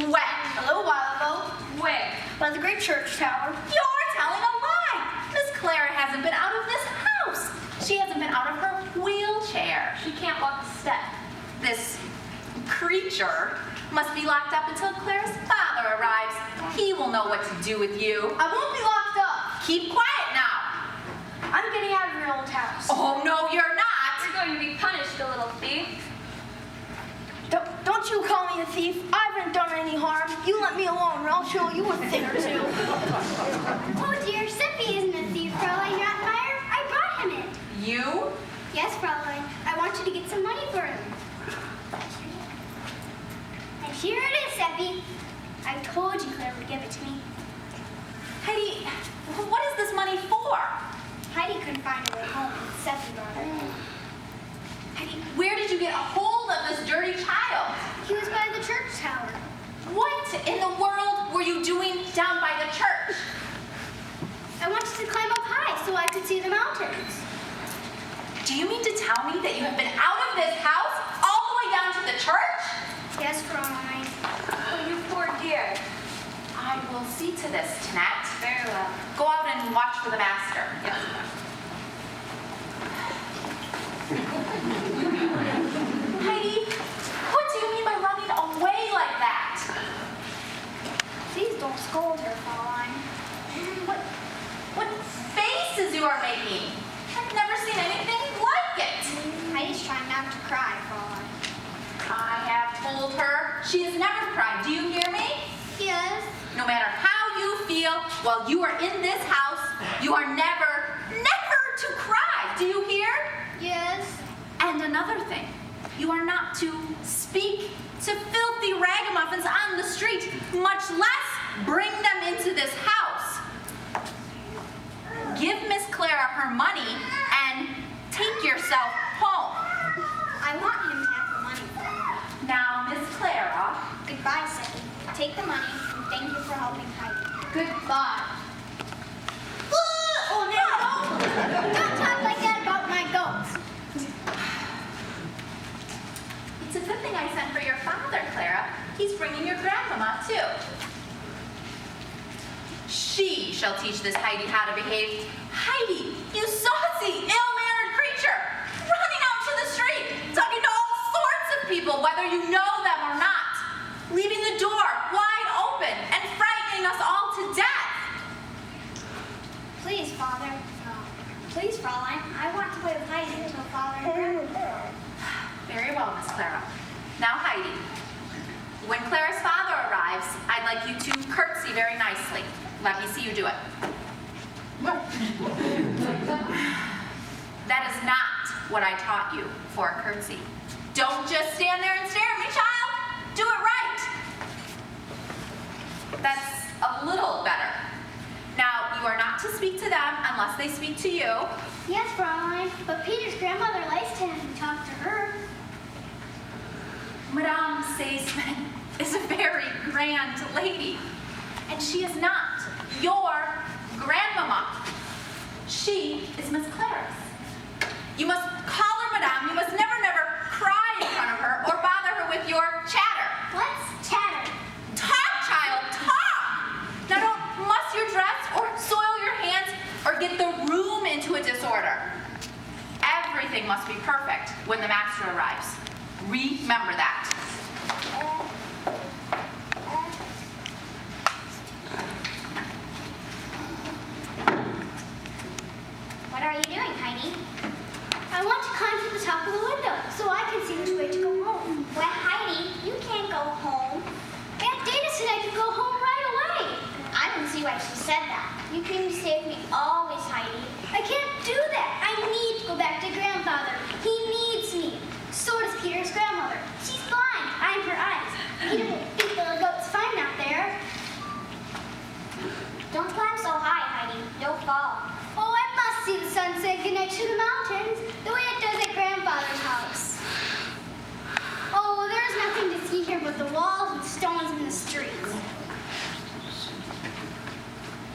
Speaker 7: When?
Speaker 6: A little while ago,
Speaker 4: Where?
Speaker 6: by the great church tower.
Speaker 7: You're telling a lie. Miss Clara hasn't been out of this house. She hasn't been out of her wheelchair.
Speaker 4: She can't walk a step.
Speaker 7: This creature must be locked up until Clara's father arrives. He will know what to do with you.
Speaker 6: I won't be locked up.
Speaker 7: Keep quiet now.
Speaker 6: I'm getting out of your old house.
Speaker 7: Oh, no, you're not.
Speaker 4: You're going to be punished, you little thief.
Speaker 6: Don't you call me a thief. I haven't done any harm. You let me alone or I'll show you a thing or two.
Speaker 2: Oh dear, Seppi isn't a thief, Fräulein Rottenmeier. I brought him in.
Speaker 7: You?
Speaker 2: Yes, Fräulein. I want you to get some money for him. And here it is, Seppi. I told you Clara would give it to me.
Speaker 7: Heidi, what is this money for?
Speaker 2: Heidi couldn't find her way home. Seppi brought her.
Speaker 7: Heidi, where did you get a hold of this dirty child?
Speaker 2: He was by the church tower.
Speaker 7: What in the world were were you doing down by the church?
Speaker 2: I wanted to climb up high so I could see the mountains.
Speaker 7: Do you mean to tell me that you have been out of this house all the way down to the church?
Speaker 2: Yes, Fräulein.
Speaker 7: Oh, you poor dear. I will see to this, Tanette. Very well. Go out and watch for the master. Yes. Heidi, what do you mean by running away like that?
Speaker 2: Please don't scold her, Fräulein.
Speaker 7: What faces you are making? I've never seen anything like it.
Speaker 2: Heidi's trying not to cry, Fräulein.
Speaker 7: I have told her she has never cried. Do you hear me?
Speaker 2: Yes.
Speaker 7: No matter how you feel while you are in this house, you are never to cry. Do you hear?
Speaker 2: Yes.
Speaker 7: And another thing, you are not to speak to filthy ragamuffins on the street, much less bring them into this house. Give Miss Clara her money and take yourself home.
Speaker 2: I want him to have the money.
Speaker 7: Now, Miss Clara.
Speaker 2: Goodbye, Sadie. Take the money and thank you for helping Heidi.
Speaker 7: Goodbye.
Speaker 2: Oh, no! Don't talk like that about my goats.
Speaker 7: It's a good thing I sent for your father, Clara. He's bringing your grandmama, too. She shall teach this Heidi how to behave. Heidi, you saucy, ill-mannered creature, running out to the street, talking to all sorts of people, whether you know them or not, leaving the door wide open and frightening us all to death.
Speaker 2: Please, Father. Please, Fräulein. I want to play with Heidi until Father and Grandma.
Speaker 7: Very well, Miss Clara. Now, Heidi, when Clara's father arrives, I'd like you to curtsy very nicely. Let me see you do it. That is not what I taught you for a curtsy. Don't just stand there and stare at me, child. Do it right. That's a little better. Now, you are not to speak to them unless they speak to you.
Speaker 2: Yes, Fräulein, but Peter's grandmother likes to have me talk to her.
Speaker 7: Madame Seisman is a very grand lady, and she is not your grandmama. She is Miss Clara's. You must call her Madame. You must never cry in front of her or bother her with your chatter.
Speaker 2: What's chatter?
Speaker 7: Talk, child, talk! Now don't muss your dress or soil your hands or get the room into a disorder. Everything must be perfect when the master arrives. Remember that.
Speaker 2: What are you doing, Heidi? I want to climb to the top of the window so I can see which way to go home. Well, Heidi, you can't go home. Aunt Dana said I could go home right away. I don't see why she said that. You can stay with me always, Heidi. I can't do that. I need to go back to Grandfather. He needs me. So does Peter's grandmother. She's blind. I'm her eyes. Peter will beat the goats fine out there. Don't climb so high, Heidi. Don't fall. Oh, I must see the sun say goodnight to the mountains, the way it does at Grandfather's house. Oh, there's nothing to see here but the walls and stones in the streets.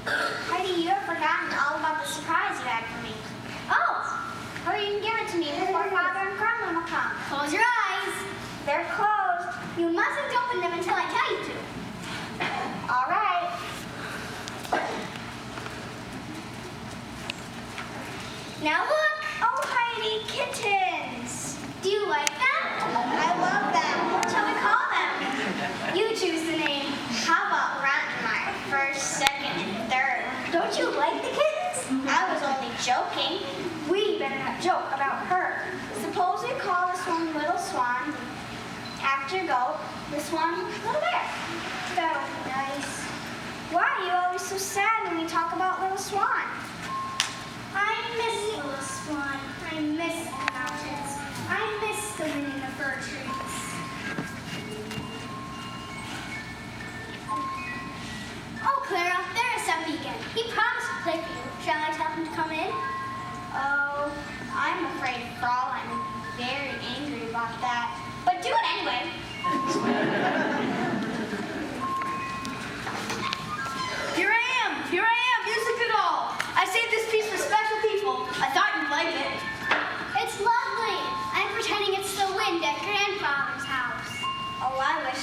Speaker 2: Heidi, you have forgotten all about the surprise you had for me. Oh, hurry and give it to me before Father and Grandmama come. Close your eyes. They're closed. You mustn't open them until I tell you to. All right. Now look! Oh, Heidi, kittens! Do you like them? I love them. What shall we call them? You choose the name. How about Rattenmeyer? First, second, and third. Don't you like the kittens? I was only joking. We better not joke about her. Suppose we call this one Little Swan, after Goat, this one Little Bear. That would be nice. Why are you always so sad when we talk about Little Swan? I miss Little Swan. I miss the mountains. I miss the wind in the fir trees. Oh, Clara, there is Stumpy again. He promised to play for you. Shall I tell him to come in? Oh, I'm afraid Fräulein would be very angry about that. But do it anyway.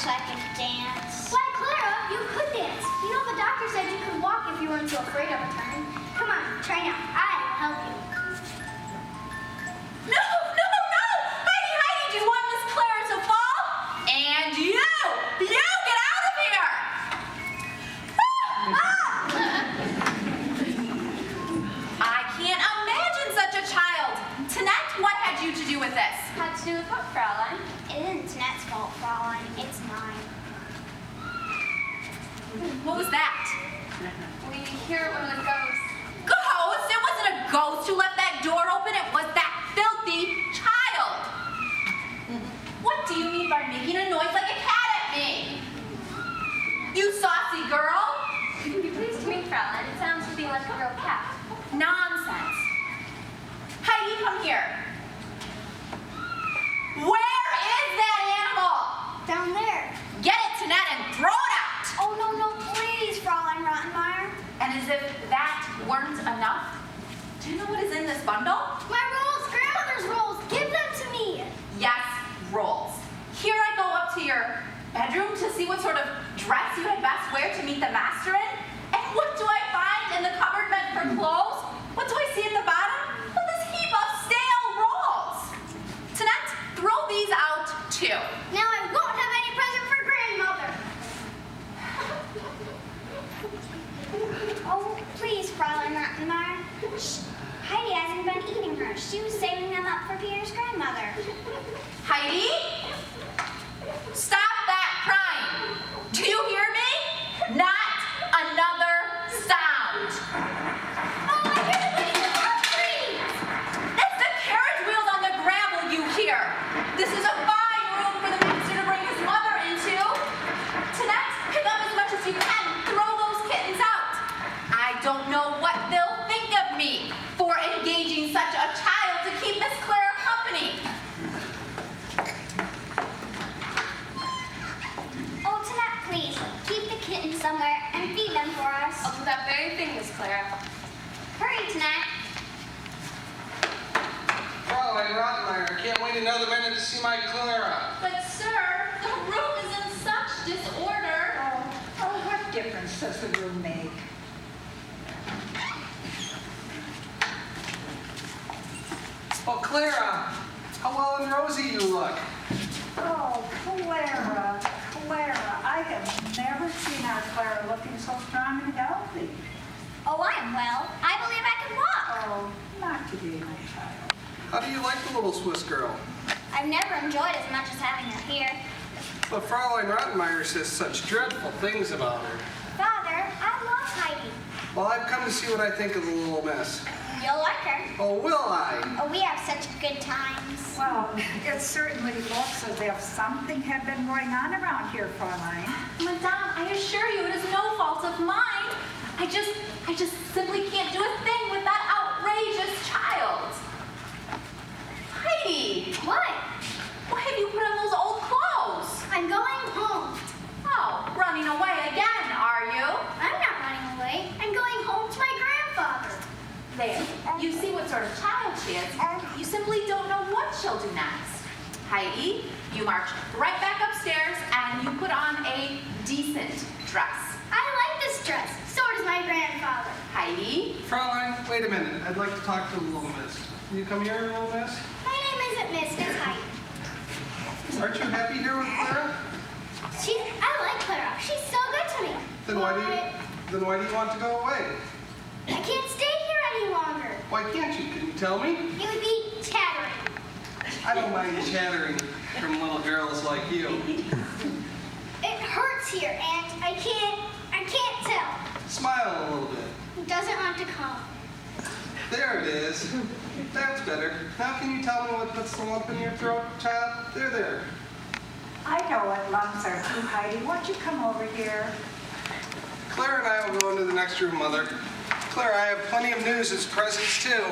Speaker 2: wish I could dance. Why, Clara, you could dance. You know, the doctor said you could walk if you weren't too afraid of a turn. Come on, try now. I will help you.
Speaker 7: No! Heidi, do you want Miss Clara to fall? And you get out of here! I can't imagine such a child. Tanette, what had you to do with this?
Speaker 4: Had to do with what, Fraulein?
Speaker 2: It isn't Tanette's fault, Fraulein. It's mine.
Speaker 7: What was that?
Speaker 4: We hear it when it goes.
Speaker 7: Ghost? It wasn't a ghost who left that door open. It was that filthy child. What do you mean by making a noise like a cat at me? You saucy girl.
Speaker 4: Be pleased to meet Fraulein. It sounds to be like a real cat.
Speaker 7: Nonsense. Heidi, come here. Where is that animal?
Speaker 2: Down there.
Speaker 7: Get it, Tanette, and throw it out.
Speaker 2: Oh, no, please, Fraulein Rottenmeier.
Speaker 7: And as if that weren't enough, do you know what is in this bundle?
Speaker 2: My rolls, grandmother's rolls. Give them to me.
Speaker 7: Yes, rolls. Here I go up to your bedroom to see what sort of dress you had best wear to meet the master in. And what do I find in the cupboard meant for clothes? What do I see at the bottom? Well, this heap of stale rolls. Tanette, throw these out too.
Speaker 2: Now I won't have any present for grandmother. Oh, please, Fraulein Rottenmeier. Shh. Heidi hasn't been eating hers. She was saving them up for Peter's grandmother.
Speaker 7: Heidi? Stop that crying. Do you hear me? Not another sound.
Speaker 2: Oh, I hear the wind in the palm trees.
Speaker 7: It's the carriage wheels on the gravel you hear. This is a fine room for the master to bring his mother into. Tanette, pick up as much as you can. Throw those kittens out. I don't know what they'll think of me for engaging such a child to keep Miss Clara company.
Speaker 2: Oh, Tanette, please, keep the kittens somewhere and feed them for us.
Speaker 4: I'll do that very thing, Miss Clara.
Speaker 2: Hurry, Tanette.
Speaker 8: Fraulein Rottenmeier, I can't wait another minute to see my Clara.
Speaker 7: But sir, the room is in such disorder.
Speaker 9: Oh, what difference does the room make?
Speaker 8: Oh, Clara, how well and rosy you look.
Speaker 9: Oh, Clara, I have never seen our Clara looking so strong and healthy.
Speaker 2: Oh, I am well. I believe I can walk.
Speaker 9: Oh, not today, my child.
Speaker 8: How do you like the little Swiss girl?
Speaker 2: I've never enjoyed as much as having her here.
Speaker 8: But Fraulein Rottenmeier says such dreadful things about her.
Speaker 2: Father, I love Heidi.
Speaker 8: Well, I've come to see what I think of the little miss.
Speaker 2: You'll like her.
Speaker 8: Oh, will I?
Speaker 2: Oh, we have such good times.
Speaker 9: Well, it certainly looks as if something had been going on around here, Fraulein.
Speaker 7: Madame, I assure you it is no fault of mine. I just simply can't do a thing with that outrageous child. Heidi,
Speaker 2: What?
Speaker 7: why have you put on those old clothes?
Speaker 2: I'm going home.
Speaker 7: Oh, running away again, are you?
Speaker 2: I'm not running away. I'm going home to my grandfather.
Speaker 7: There, you see what sort of child she is. You simply don't know what she'll do next. Heidi, you march right back upstairs and you put on a decent dress.
Speaker 2: I like this dress. So does my grandfather.
Speaker 7: Heidi,
Speaker 8: Fraulein, wait a minute. I'd like to talk to the little miss. Will you come here, little miss?
Speaker 2: My name isn't Miss, it's Heidi.
Speaker 8: Aren't you happy here with Clara?
Speaker 2: I like Clara. She's so good to me.
Speaker 8: Then why do you want to go away?
Speaker 2: I can't stay here any longer.
Speaker 8: Why can't you? Can you tell me?
Speaker 2: It would be chattering.
Speaker 8: I don't mind chattering from little girls like you.
Speaker 2: It hurts here, and I can't tell.
Speaker 8: Smile a little bit.
Speaker 2: He doesn't want to come.
Speaker 8: There it is. That's better. Now can you tell me what puts the lump in your throat, child? There.
Speaker 9: I know what lumps are too, Heidi. Won't you come over here?
Speaker 8: Clara and I will go into the next room, Mother. Clara, I have plenty of news as presents, too.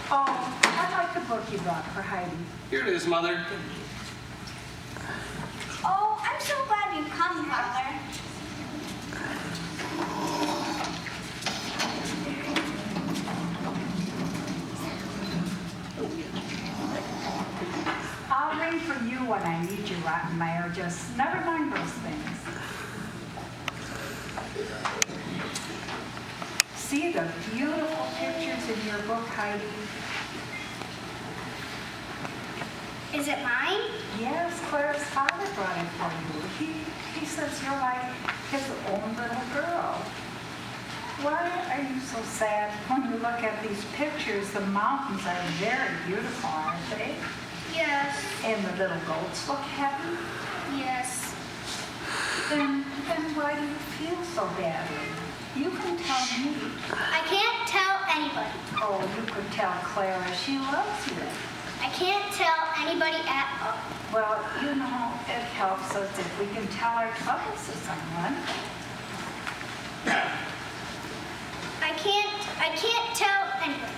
Speaker 9: Oh, I like the book you brought for Heidi.
Speaker 8: Here it is, Mother.
Speaker 2: Oh, I'm so glad you've come, Father.
Speaker 9: I'll ring for you when I need you, Rottenmeier. Just never mind those things. See the beautiful pictures in your book, Heidi?
Speaker 2: Is it mine?
Speaker 9: Yes, Clara's father brought it for you. He says you're like his own little girl. Why are you so sad? When you look at these pictures, the mountains are very beautiful, aren't they?
Speaker 2: Yes.
Speaker 9: And the little goats look happy.
Speaker 2: Yes.
Speaker 9: Then why do you feel so badly? You can tell me.
Speaker 2: I can't tell anybody.
Speaker 9: Oh, you could tell Clara. She loves you.
Speaker 2: I can't tell anybody at all.
Speaker 9: Well, you know, it helps us if we can tell our troubles to someone.
Speaker 2: I can't tell anybody.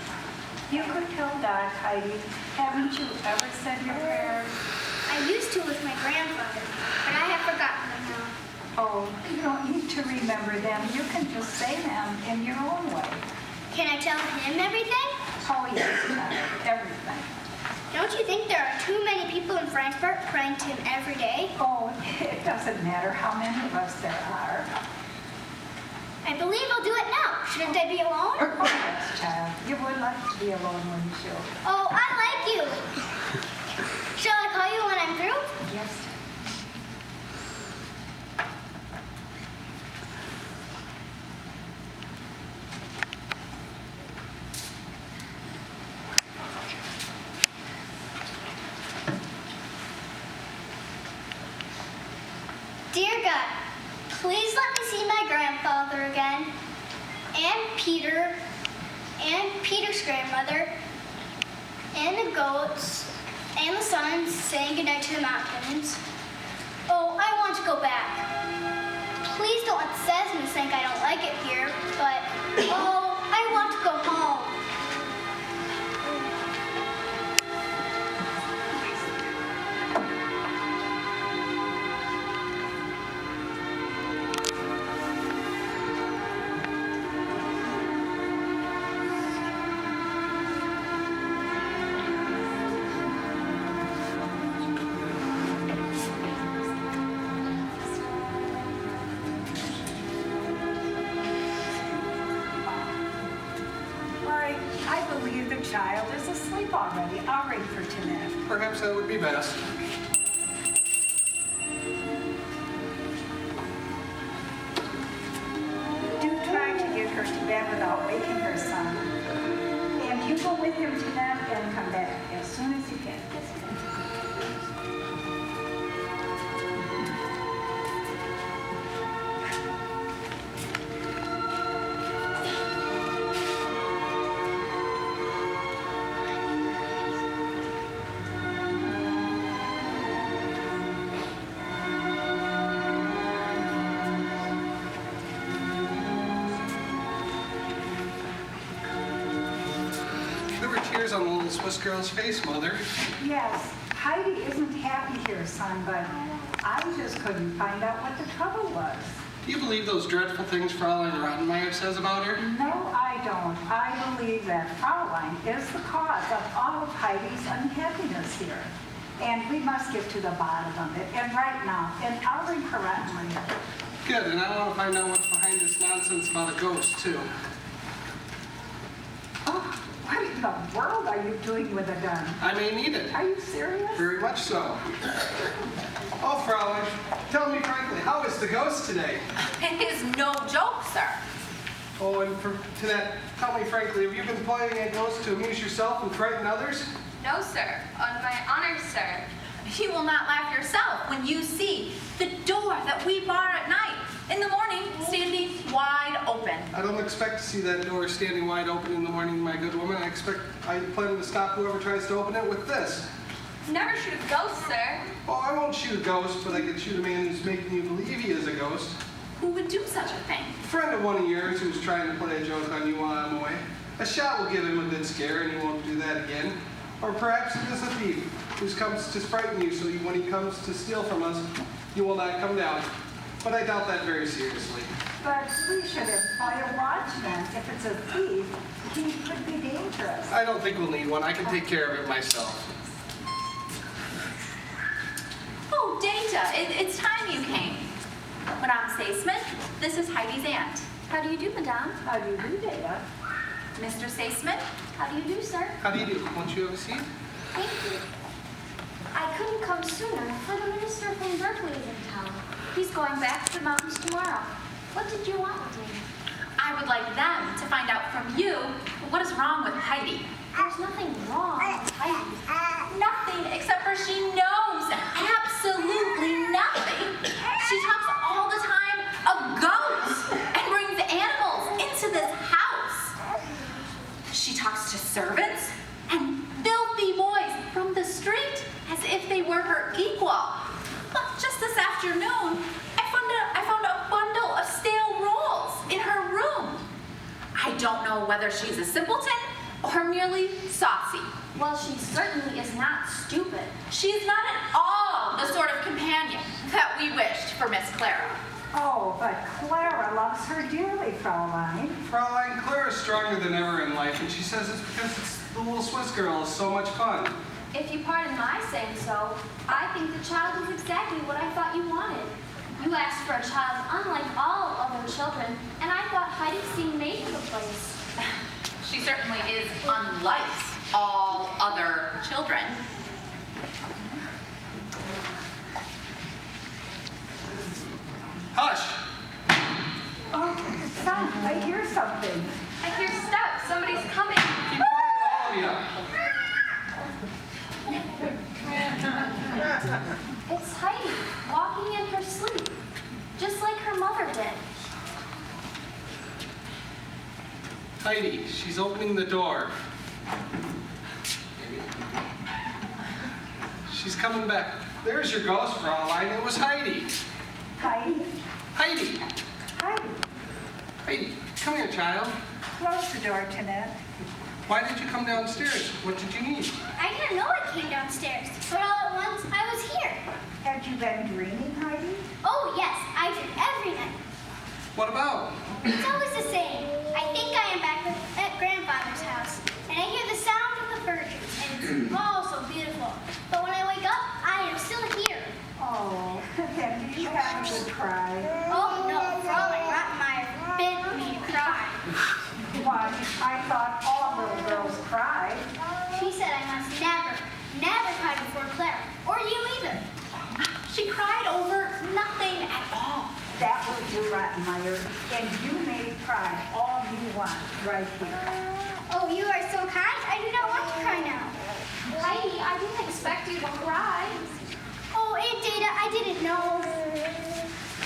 Speaker 9: You could tell Doc, Heidi. Haven't you ever said your prayers?
Speaker 2: I used to with my grandfather, but I have forgotten them now.
Speaker 9: Oh, you don't need to remember them. You can just say them in your own way.
Speaker 2: Can I tell him everything?
Speaker 9: Oh, yes, child, everything.
Speaker 2: Don't you think there are too many people in Frankfurt praying to him every day?
Speaker 9: Oh, it doesn't matter how many of us there are.
Speaker 2: I believe I'll do it now. Shouldn't I be alone?
Speaker 9: Oh, yes, child. You would like to be alone, wouldn't you?
Speaker 2: Oh, I like you. Shall I call you when I'm through?
Speaker 9: Yes.
Speaker 2: Dear God, please let me see my grandfather again, and Peter, and Peter's grandmother, and the goats, and the sun saying goodnight to the mountains. Oh, I want to go back. Please don't let Sesame think I don't like it here, but oh, I want to go home.
Speaker 9: Child is asleep already. I'll ring for Jeanette.
Speaker 8: Perhaps that would be best.
Speaker 9: Do try to get her to bed without waking her, son. And you go with him, Jeanette, and come back as soon as you can.
Speaker 8: On the little Swiss girl's face, Mother.
Speaker 9: Yes, Heidi isn't happy here, son, but I just couldn't find out what the trouble was.
Speaker 8: Do you believe those dreadful things Fraulein Rottenmeier says about her?
Speaker 9: No, I don't. I believe that Fraulein is the cause of all of Heidi's unhappiness here. And we must get to the bottom of it, and right now, and I'll ring her Rottenmeier.
Speaker 8: Good, and I want to find out what's behind this nonsense about a ghost, too.
Speaker 9: Oh, what in the world are you doing with a gun?
Speaker 8: I may need it.
Speaker 9: Are you serious?
Speaker 8: Very much so. Oh, Fraulein, tell me frankly, how is the ghost today?
Speaker 7: It is no joke, sir.
Speaker 8: Oh, and to that, tell me frankly, have you been playing a ghost to amuse yourself and frighten others?
Speaker 7: No, sir. On my honor, sir. You will not laugh yourself when you see the door that we bar at night, in the morning, standing wide open.
Speaker 8: I don't expect to see that door standing wide open in the morning, my good woman. I plan to stop whoever tries to open it with this.
Speaker 7: Never shoot a ghost, sir.
Speaker 8: Oh, I won't shoot a ghost, but I can shoot a man who's making you believe he is a ghost.
Speaker 7: Who would do such a thing?
Speaker 8: A friend of one of yours who's trying to play a joke on you while I'm away. A shot will give him a good scare and he won't do that again. Or perhaps it is a thief who comes to frighten you so when he comes to steal from us, you will not come down. But I doubt that very seriously.
Speaker 9: But we should employ a watchman. If it's a thief, he could be dangerous.
Speaker 8: I don't think we'll need one. I can take care of it myself.
Speaker 7: Oh, Data, it's time you came. Madame Saisman, this is Heidi's aunt.
Speaker 4: How do you do, Madame?
Speaker 9: How do you do, Data?
Speaker 7: Mr. Saisman,
Speaker 4: How do you do, sir?
Speaker 8: How do you do? Won't you have a seat?
Speaker 4: Thank you. I couldn't come sooner, for the minister from Berkeley is in town. He's going back to the mountains tomorrow. What did you want with me?
Speaker 7: I would like them to find out from you what is wrong with Heidi.
Speaker 4: There's nothing wrong with Heidi.
Speaker 7: Nothing except for she knows absolutely nothing. She talks all the time of ghosts and brings animals into this house. She talks to servants and filthy boys from the street as if they were her equal. But just this afternoon, I found a bundle of stale rolls in her room. I don't know whether she's a simpleton or merely saucy.
Speaker 4: Well, she certainly is not stupid.
Speaker 7: She is not at all the sort of companion that we wished for Miss Clara.
Speaker 9: Oh, but Clara loves her dearly, Fraulein.
Speaker 8: Fraulein, Clara's stronger than ever in life, and she says it's because the little Swiss girl is so much fun.
Speaker 4: If you pardon my saying so, I think the child is exactly what I thought you wanted. You asked for a child unlike all other children, and I thought Heidi seemed made for the place.
Speaker 7: She certainly is unlike all other children.
Speaker 8: Hush!
Speaker 9: Oh, son, I hear something.
Speaker 4: I hear steps. Somebody's coming.
Speaker 8: Keep quiet, all of you.
Speaker 4: It's Heidi, walking in her sleep, just like her mother did.
Speaker 8: Heidi, she's opening the door. She's coming back. There's your ghost, Fraulein. It was Heidi.
Speaker 9: Heidi?
Speaker 8: Heidi.
Speaker 9: Heidi.
Speaker 8: Heidi, come here, child.
Speaker 9: Close the door, Tinette.
Speaker 8: Why did you come downstairs? What did you need?
Speaker 2: I didn't know I came downstairs, but all at once I was here.
Speaker 9: Had you been dreaming, Heidi?
Speaker 2: Oh yes, I dream every night.
Speaker 8: What about?
Speaker 2: It's always the same. I think I am back at grandfather's house, and I hear the sound of the birds, and it's all so beautiful. But when I wake up, I am still here.
Speaker 9: Oh, then do you have a good cry?
Speaker 2: Oh no, Fraulein Rottenmeier forbid me to cry.
Speaker 9: Why, I thought all little girls cried.
Speaker 2: She said I must never cry before Clara, or you either.
Speaker 7: She cried over nothing at all.
Speaker 9: That was you, Rottenmeier, and you may cry all you want right here.
Speaker 2: Oh, you are so kind. I do not want to cry now.
Speaker 4: Heidi, I didn't expect you to cry.
Speaker 2: Oh, Aunt Data, I didn't know.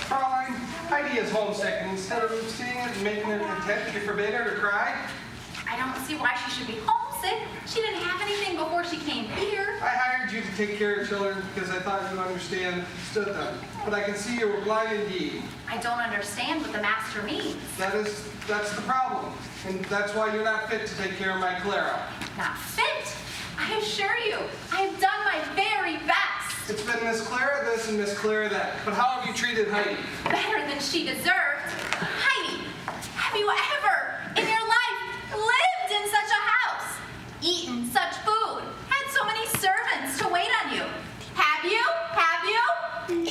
Speaker 8: Fraulein, Heidi is homesick, and instead of seeing it and making her content, you forbade her to cry?
Speaker 7: I don't see why she should be homesick. She didn't have anything before she came here.
Speaker 8: I hired you to take care of children because I thought you understood them. But I can see you were blind indeed.
Speaker 7: I don't understand what the master means.
Speaker 8: That's the problem. And that's why you're not fit to take care of my Clara.
Speaker 7: Not fit. I assure you, I have done my very best.
Speaker 8: It's been Miss Clara this and Miss Clara that. But how have you treated Heidi?
Speaker 7: Better than she deserved. Heidi, have you ever in your life lived in such a house? Eaten such food? Had so many servants to wait on you? Have you? Have you?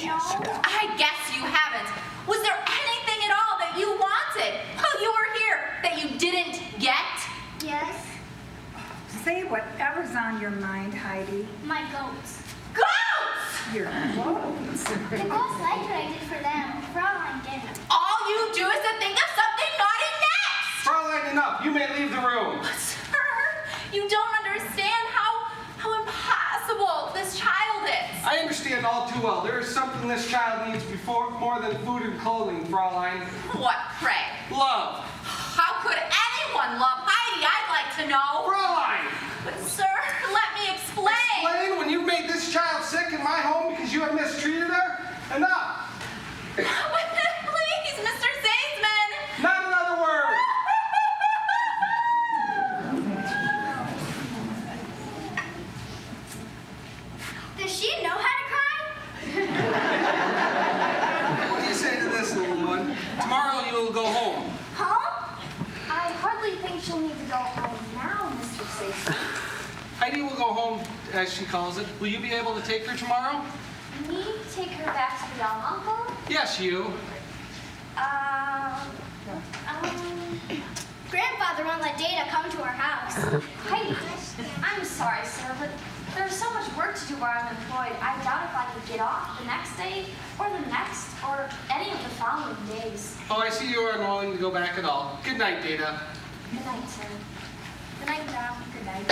Speaker 2: No.
Speaker 7: I guess you haven't. Was there anything at all that you wanted while you were here that you didn't get?
Speaker 2: Yes,
Speaker 9: Say whatever's on your mind, Heidi.
Speaker 2: my goats.
Speaker 7: Goats!
Speaker 9: Your clothes.
Speaker 2: The goats liked what I did for them. Fraulein didn't.
Speaker 7: All you do is to think of something naughty next!
Speaker 8: Fraulein, enough. You may leave the room.
Speaker 7: Sir, you don't understand how impossible this child is.
Speaker 8: I understand all too well. There is something this child needs more than food and clothing, Fraulein.
Speaker 7: What, pray?
Speaker 8: Love.
Speaker 7: How could anyone love Heidi, I'd like to know?
Speaker 8: Fraulein!
Speaker 7: But sir, let me explain.
Speaker 8: Explain when you've made this child sick in my home because you have mistreated her? Enough.
Speaker 7: Please, Mr. Zaisman.
Speaker 8: Not another word.
Speaker 2: Does she know how to cry?
Speaker 8: What do you say to this, little one? Tomorrow you will go home.
Speaker 2: Home?
Speaker 4: I hardly think she'll need to go home now, Mr. Safer.
Speaker 8: Heidi will go home, as she calls it. Will you be able to take her tomorrow?
Speaker 4: me take her back to the young uncle?
Speaker 8: Yes, you.
Speaker 2: Grandfather won't let Data come to our house.
Speaker 4: Heidi, I'm sorry, sir, but there's so much work to do while I'm employed. I doubt if I could get off the next day, or the next, or any of the following days.
Speaker 8: Oh, I see you are unwilling to go back at all. Good night, Data.
Speaker 4: Good night, sir. Good night, John. Good night.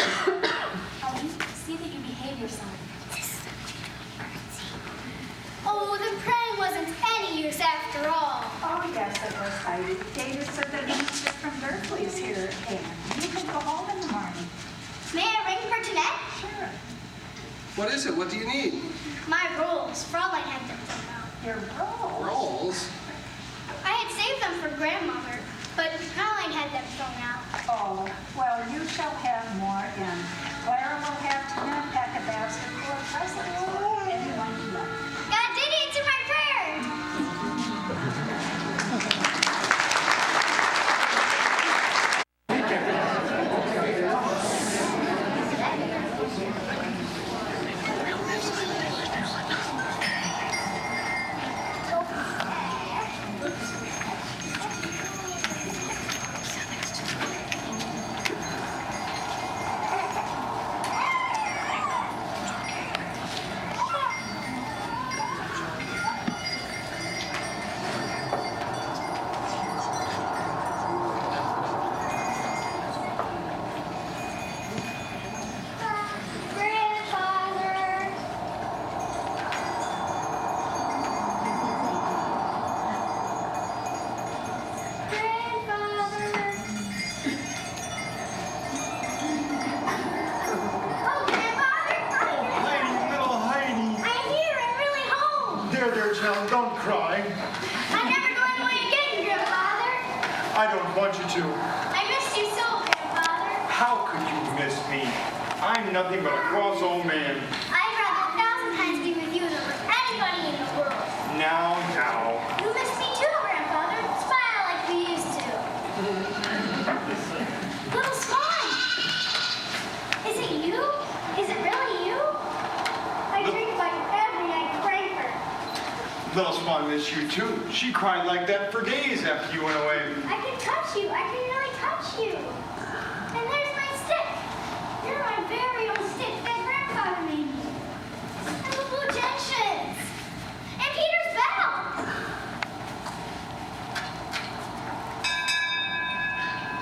Speaker 4: You see that you behave yourself.
Speaker 2: Oh, the praying wasn't any use after all.
Speaker 9: Oh, yes, it was, Heidi. Data said that Mr. from Berkeley's here at hand. You can go home in the morning.
Speaker 2: May I ring for Jeanette?
Speaker 9: Sure.
Speaker 8: What is it? What do you need?
Speaker 2: My rolls. Fraulein had them from out.
Speaker 9: Your roll.
Speaker 8: Rolls?
Speaker 2: I had saved them for grandmother, but Fraulein had them thrown out.
Speaker 9: Oh, well, you shall have more in. Clara will have to pack a basket full of presents for anyone you like.
Speaker 2: God did answer my prayer. Grandfather. Grandfather. Oh, Grandfather.
Speaker 1: Heidi, little Heidi.
Speaker 2: I'm here. I'm really home.
Speaker 1: There, child, don't cry.
Speaker 2: I'm never going away again, Grandfather.
Speaker 1: I don't want you to.
Speaker 2: I missed you so, Grandfather.
Speaker 1: How could you miss me? I'm nothing but a cross old man.
Speaker 2: I'd rather 1,000 times be with you than with anybody in the world.
Speaker 1: Now.
Speaker 2: You missed me too, Grandfather. Smile like we used to. Little Swan. Is it you? Is it really you? I dream about you every night in Frankfurt.
Speaker 1: Little Swan missed you too. She cried like that for days after you went away.
Speaker 2: I can touch you. I can really touch you. And there's my stick. You're my very own stick that Grandfather made me. And the blue gentians. And Peter's bell.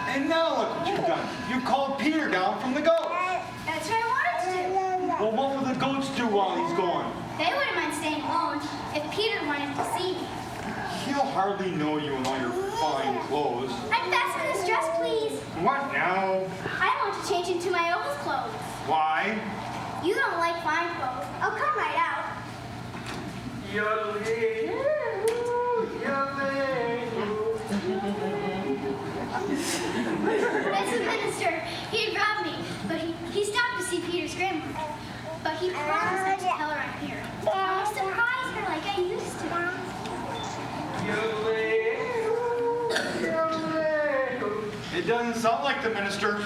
Speaker 1: And now look what you've done. You called Peter down from the goat.
Speaker 2: That's what I wanted to do.
Speaker 1: Well, what will the goats do while he's gone?
Speaker 2: They wouldn't mind staying alone if Peter wanted to see me.
Speaker 1: He'll hardly know you in all your fine clothes.
Speaker 2: Unfasten this dress, please.
Speaker 1: What now?
Speaker 2: I want to change into my Opal's clothes.
Speaker 1: Why?
Speaker 2: You don't like fine clothes. I'll come right out. That's the minister. He had robbed me, but he stopped to see Peter's grandmother. But he promised not to tell her I'm here. I'll surprise her like I used to.
Speaker 1: It doesn't sound like the minister.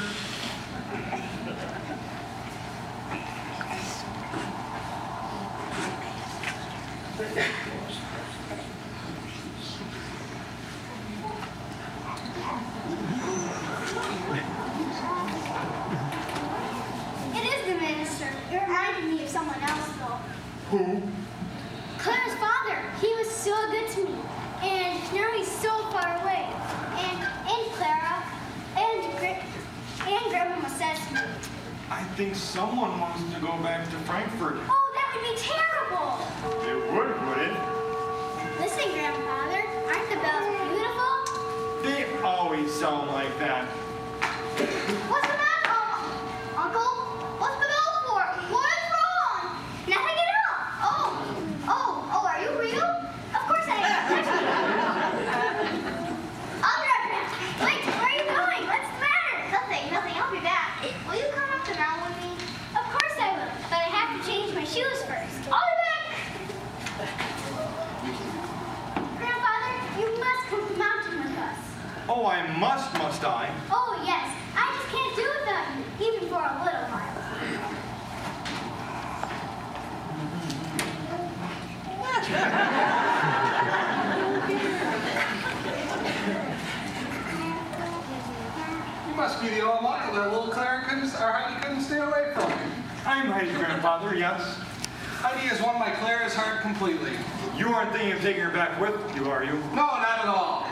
Speaker 2: It is the minister. It reminded me of someone else, though.
Speaker 1: Who?
Speaker 2: Clara's father. He was so good to me. And now he's so far away. And Clara and Grandmama says to me,
Speaker 1: I think someone wants to go back to Frankfurt.
Speaker 2: oh, that would be terrible.
Speaker 1: It would it?
Speaker 2: Listen, Grandfather, aren't the bells beautiful?
Speaker 1: They always sound like that.
Speaker 2: What's the matter, Uncle? What's the bell for? What is wrong? Nothing at all. Oh, are you real? Of course I am. I'll be right back. Wait, where are you going? What's the matter? Nothing. I'll be back. Will you come up the mountain with me? Of course I will, but I have to change my shoes first. I'll be back. Grandfather, you must come to the mountain with us.
Speaker 1: Oh, I must I?
Speaker 2: Oh, yes. I just can't do without you, even for a little while.
Speaker 8: You must be the old uncle that little Clara Heidi couldn't stay away from.
Speaker 1: I'm Heidi's grandfather, yes.
Speaker 8: Heidi has won my Clara's heart completely.
Speaker 1: You aren't thinking of taking her back with you, are you?
Speaker 8: No, not at all.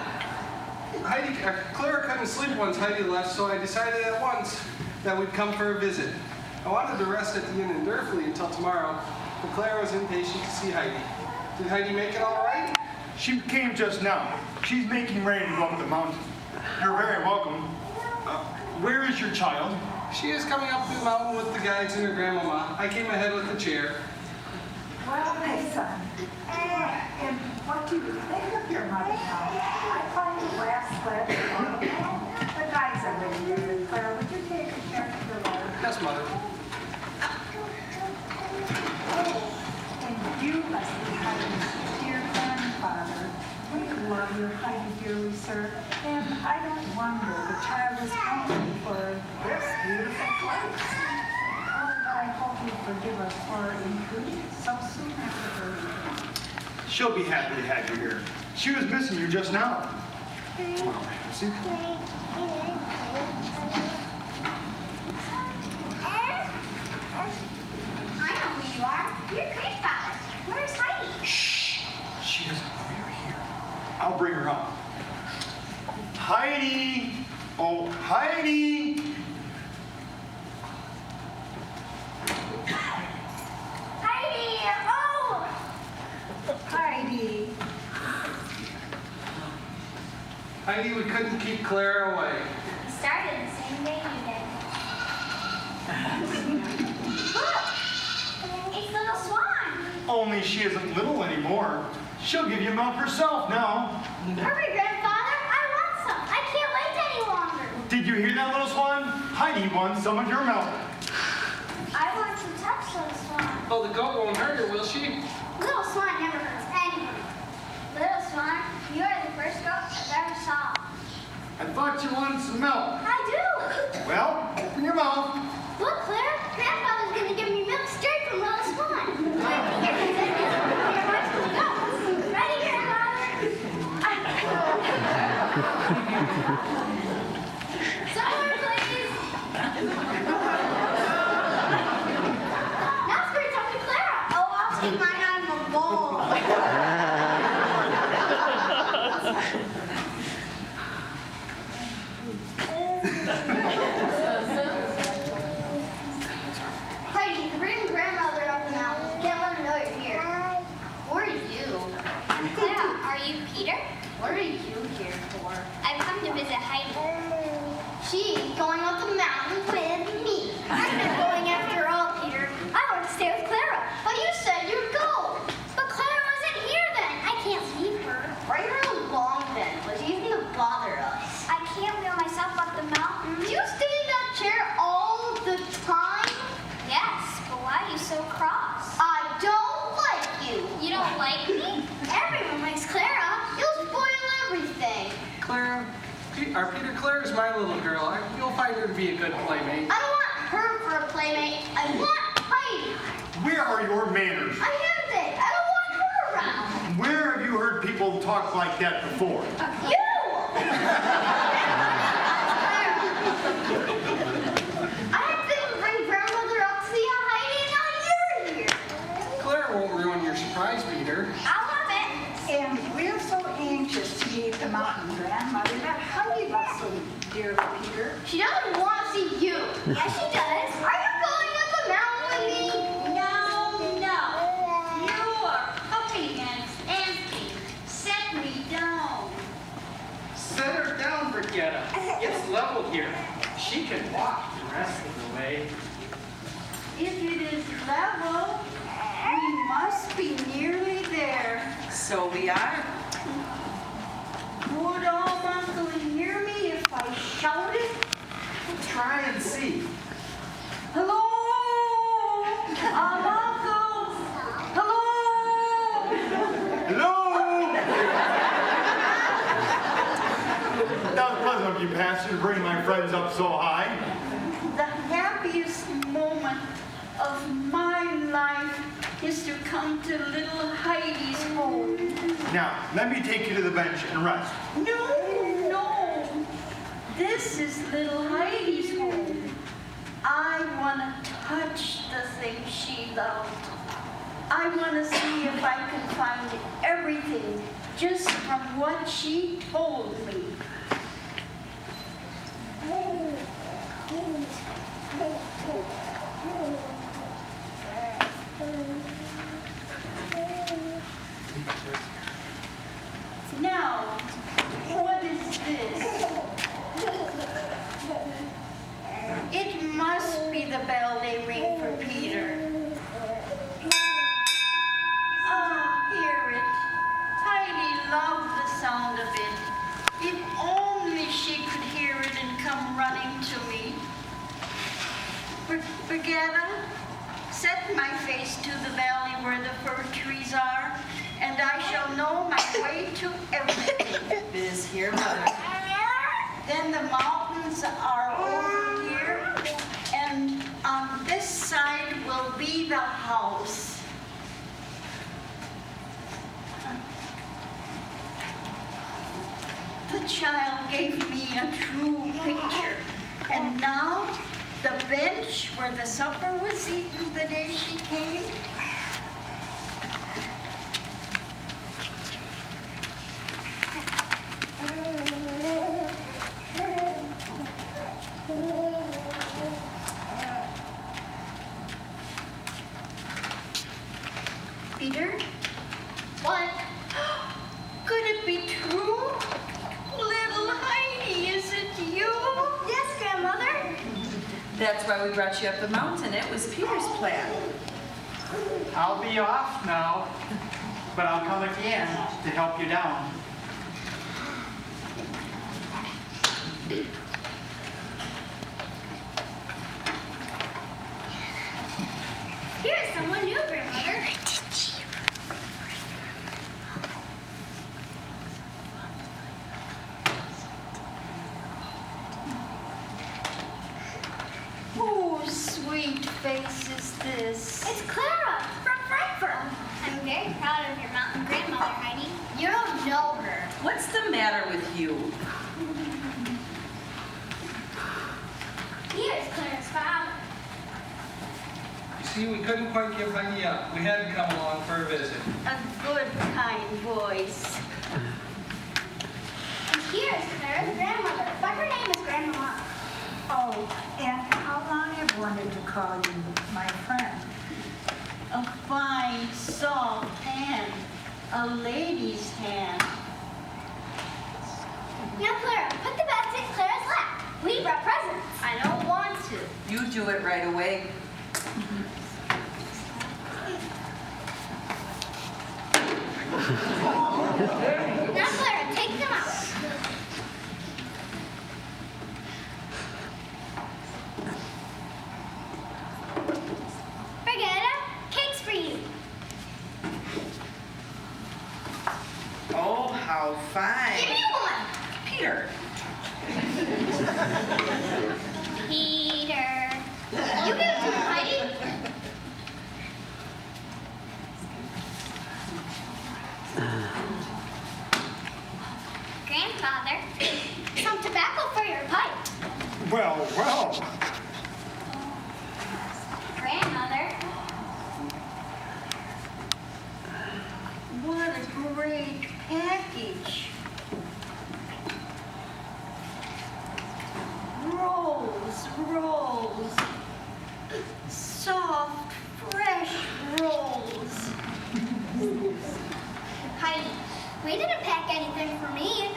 Speaker 8: Clara couldn't sleep once Heidi left, so I decided at once that we'd come for a visit. I wanted to rest at the inn in Durfleet until tomorrow, but Clara was impatient to see Heidi. Did Heidi make it all right?
Speaker 1: She came just now. She's making ready to go up the mountain. You're very welcome. Where is your child?
Speaker 8: She is coming up the mountain with the guides and her grandmama. I came ahead with the chair.
Speaker 9: Well, my son, and what do you think of your mother now? I find the last letter on the phone. The guys are ready here. Clara, would you take a check to the letter?
Speaker 8: Yes, Mother.
Speaker 9: And you must be Heidi's dear grandfather. We love your Heidi dearly, sir. And I don't wonder the child is hungry for this beautiful place. But I hope you forgive us for intruding so soon after her return.
Speaker 1: She'll be happy to have you here. She was missing you just now. Come on, Patsy.
Speaker 2: I know who you are. You're grandfather. Where's Heidi?
Speaker 1: Shh. She doesn't know you're here. I'll bring her up. Heidi! Oh, Heidi!
Speaker 2: Heidi! Oh!
Speaker 9: Heidi.
Speaker 8: Heidi, we couldn't keep Clara away.
Speaker 2: We started the same day you did. Look! It's little Swan.
Speaker 1: Only she isn't little anymore. She'll give you milk herself now.
Speaker 2: Hurry, grandfather. I want some. I can't wait any longer.
Speaker 1: Did you hear that, little swan? Heidi wants some of your milk.
Speaker 2: I want to touch little Swan.
Speaker 8: Well, the goat won't hurt her, will she?
Speaker 2: Little Swan never hurts anyone. Little Swan, you are the first goat I've ever saw.
Speaker 1: I thought you wanted some milk.
Speaker 2: I do.
Speaker 1: Well, open your mouth.
Speaker 2: Look, Claire, grandfather's going to give me milk straight from little Swan. Ready, grandfather? Somewhere, please. Now it's going to talk to Clara. Oh, I'll take mine out of a bowl. Heidi, bring grandmother up the mountain. Can't let her know you're here.
Speaker 4: Who are you? I'm Clara. Are you Peter? What are you here for? I've come to visit Heidi.
Speaker 2: She's going up the mountain with me. I'm not going after all, Peter. I want to stay with Clara. But you said you'd go. But Clara wasn't here then. I can't leave her. Bring her along then, but she's going to bother us.
Speaker 4: I can't wheel myself up the mountain.
Speaker 2: Do you stay in that chair all the time?
Speaker 4: Yes, but why are you so cross?
Speaker 2: I don't like you.
Speaker 4: You don't like me?
Speaker 2: Everyone likes Clara. You'll spoil everything.
Speaker 8: Clara, Clara's my little girl. You'll find her to be a good playmate.
Speaker 2: I don't want her for a playmate. I want Heidi.
Speaker 1: Where are your manners?
Speaker 2: I have it. I don't want her around.
Speaker 1: Where have you heard people talk like that before?
Speaker 2: You! I have been bring grandmother up to see Heidi, and now you're here.
Speaker 8: Clara won't ruin your surprise, Peter.
Speaker 2: I love it.
Speaker 9: And we're so anxious to meet the mountain grandmother that Heidi loves so dearly, Peter.
Speaker 2: She doesn't want to see you. Yes, she does. Are you going up the mountain with me?
Speaker 6: No. You are puppy and empty. Set me down.
Speaker 3: Set her down, Brigitta. It's level here. She can walk the rest of the way.
Speaker 6: If it is level, we must be nearly there.
Speaker 5: So we are.
Speaker 6: Would old Uncle hear me if I shouted?
Speaker 3: Try and see.
Speaker 6: Hello? Uncle? Hello?
Speaker 1: Hello! That was pleasant of you, Pastor, to bring my friends up so high.
Speaker 6: The happiest moment of my life is to come to little Heidi's home.
Speaker 1: Now, let me take you to the bench and rest.
Speaker 6: No, no. This is little Heidi's home. I want to touch the things she loved. I want to see if I can find everything just from what she told me. Now, what is this? It must be the bell they ring for Peter. Ah, hear it. Heidi loved the sound of it. If only she could hear it and come running to me. Brigetta, set my face to the valley where the fir trees are, and I shall know my way to everything.
Speaker 5: Biz here, Mother.
Speaker 6: Then the mountains are over here, and on this side will be the house. The child gave me a true picture, and now the bench where the supper was eaten the day she came. Peter?
Speaker 4: What?
Speaker 6: Could it be true? Little Heidi, is it you?
Speaker 2: Yes, Grandmother.
Speaker 5: That's why we brought you up the mountain. It was Peter's plan.
Speaker 3: I'll be off now, but I'll come again to help you down.
Speaker 2: Here's someone new, Grandmother.
Speaker 6: Whose sweet face is this?
Speaker 2: It's Clara from Frankfurt. I'm very proud of your mountain grandmother, Heidi. You don't know her.
Speaker 5: What's the matter with you?
Speaker 2: Here's Clara's father.
Speaker 8: You see, we couldn't quite give Heidi up. We had to come along for a visit.
Speaker 6: A good, kind voice.
Speaker 2: And here's Clara's grandmother, but her name is Grandmama.
Speaker 9: Oh, and how long I've wanted to call you my friend.
Speaker 6: A fine, soft hand. A lady's hand.
Speaker 2: Now, Clara, put the basket in Clara's lap. We brought presents.
Speaker 6: I don't want to.
Speaker 5: You do it right away.
Speaker 2: Now, Clara, take them out. Brigetta, cakes for you.
Speaker 5: Oh, how fine.
Speaker 2: Give me one.
Speaker 5: Peter.
Speaker 2: Peter. You give it to him, Heidi. Grandfather, some tobacco for your pipe.
Speaker 1: Well, well.
Speaker 2: Grandmother,
Speaker 6: What a great package. Rolls. Soft, fresh rolls.
Speaker 2: Heidi, we didn't pack anything for me.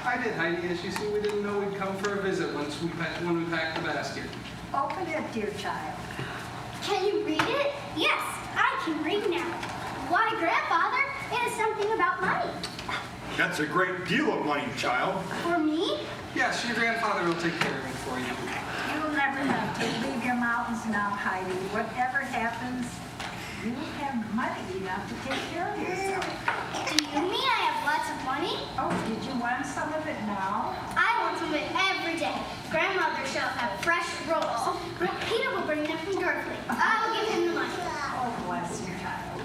Speaker 8: I did, Heidi. As you see, we didn't know we'd come for a visit when we packed the basket.
Speaker 9: Open it, dear child.
Speaker 2: Can you read it? Yes, I can read now. Why, Grandfather, it is something about money.
Speaker 1: That's a great deal of money, child.
Speaker 2: For me?
Speaker 8: Yes, your grandfather will take care of it for you.
Speaker 9: You'll never have to leave your mountains now, Heidi. Whatever happens, you have money enough to take care of yourself.
Speaker 2: Do you mean I have lots of money?
Speaker 9: Oh, did you want some of it now?
Speaker 2: I want some of it every day. Grandmother shall have fresh rolls. Peter will bring them from Dorfley. I'll give him the money.
Speaker 9: Oh, bless you, child.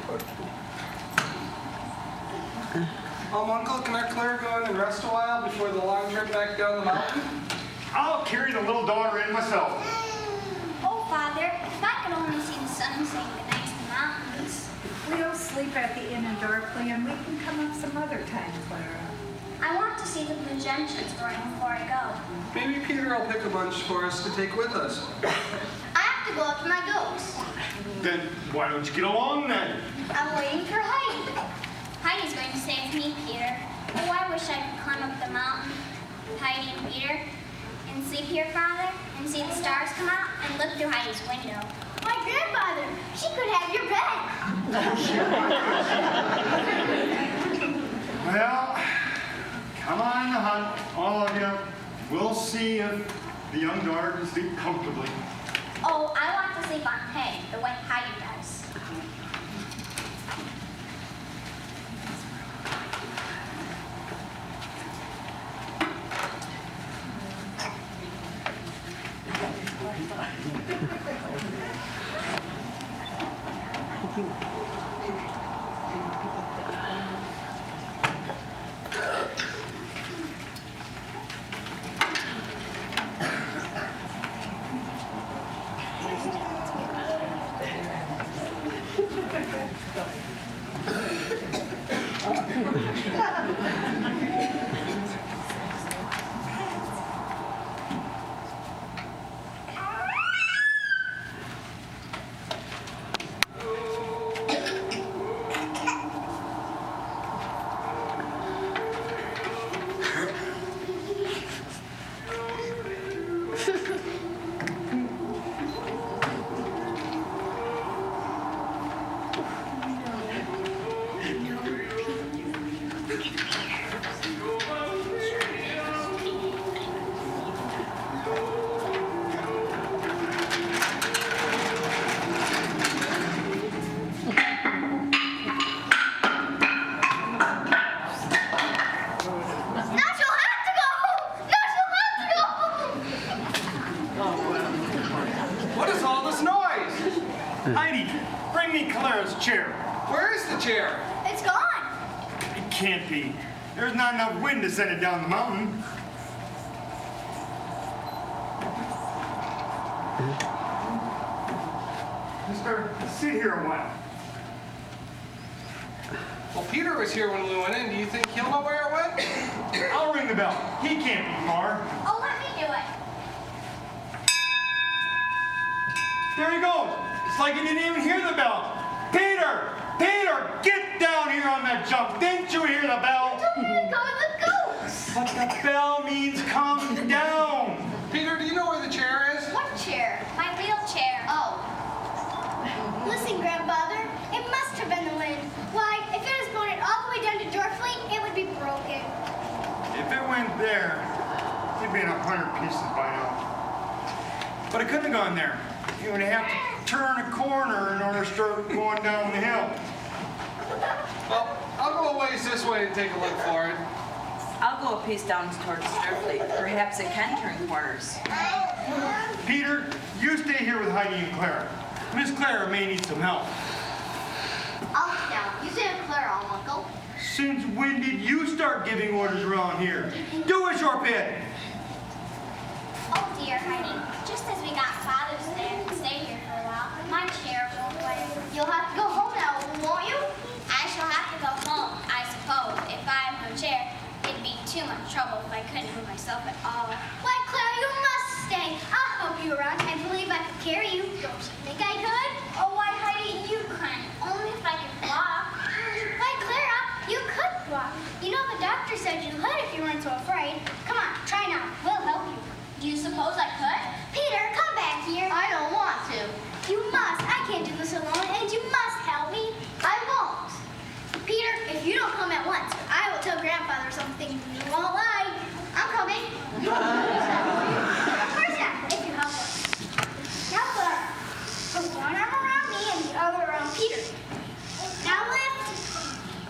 Speaker 8: Uncle, can our Claire go in and rest a while before the long trip back down the mountain?
Speaker 1: I'll carry the little daughter in myself.
Speaker 2: Oh, Father, if I could only see the sun saying goodnight to the mountains.
Speaker 9: We'll sleep at the inn in Dorpley and we can come up some other time, Clara.
Speaker 2: I want to see the blue gentians growing before I go.
Speaker 8: Maybe Peter will pick a bunch for us to take with us.
Speaker 2: I have to go up to my goats.
Speaker 1: Then why don't you get along then?
Speaker 2: I'm waiting for Heidi. Heidi's going to stay with me, Peter. Oh, I wish I could climb up the mountain, Heidi and Peter, and sleep here, Father, and see the stars come out and look through Heidi's window. My grandfather, she could have your bed.
Speaker 1: Well, come on the hunt, all of you. We'll see if the young daughter can sleep comfortably.
Speaker 2: Oh, I want to sleep on hay, the way Heidi does.
Speaker 1: Heidi, bring me Clara's chair.
Speaker 8: Where is the chair?
Speaker 2: It's gone.
Speaker 1: It can't be. There's not enough wind to send it down the mountain. Mister, sit here a while.
Speaker 8: Well, Peter was here when we went in. Do you think he'll know where it went?
Speaker 1: I'll ring the bell. He can't be far.
Speaker 2: Oh, let me do it.
Speaker 1: There he goes. It's like he didn't even hear the bell. Peter! Peter! Get down here on that jump. Didn't you hear the bell?
Speaker 2: Told me to go to the goats.
Speaker 1: But the bell means come down.
Speaker 8: Peter, do you know where the chair is?
Speaker 2: What chair? My wheelchair. Oh. Listen, grandfather. It must have been the wind. Why, if it was blown it all the way down to Dorfleet, it would be broken.
Speaker 1: If it went there, it'd be in 100 pieces by now. But it couldn't have gone there. You would have to turn a corner in order to start going down the hill.
Speaker 8: Well, I'll go a ways this way and take a look for it.
Speaker 5: I'll go a piece down towards Sturfleet. Perhaps it can turn corners.
Speaker 1: Peter, you stay here with Heidi and Clara. Miss Clara may need some help.
Speaker 2: I'll sit down. You sit with Clara, Uncle.
Speaker 1: Since when did you start giving orders around here? Do as you're bid.
Speaker 2: Oh, dear, Heidi. Just as we got Father's Day and stay here for a while, my chair won't wait. You'll have to go home now, won't you? I shall have to go home, I suppose. If I have no chair, it'd be too much trouble if I couldn't move myself at all. Why, Clara, you must stay. I'll help you around. I believe I could carry you. Don't you think I could? Oh, why, Heidi, you couldn't. Only if I could walk. Why, Clara, you could walk. You know the doctor said you could if you weren't so afraid. Come on, try now. We'll help you. Do you suppose I could? Peter, come back here. I don't want to. You must. I can't do this alone, and you must help me. I won't. Peter, if you don't come at once, I will tell grandfather something you won't like. I'm coming. First step, if you help us. Now, Clara, put one arm around me and the other around Peter. Now lift.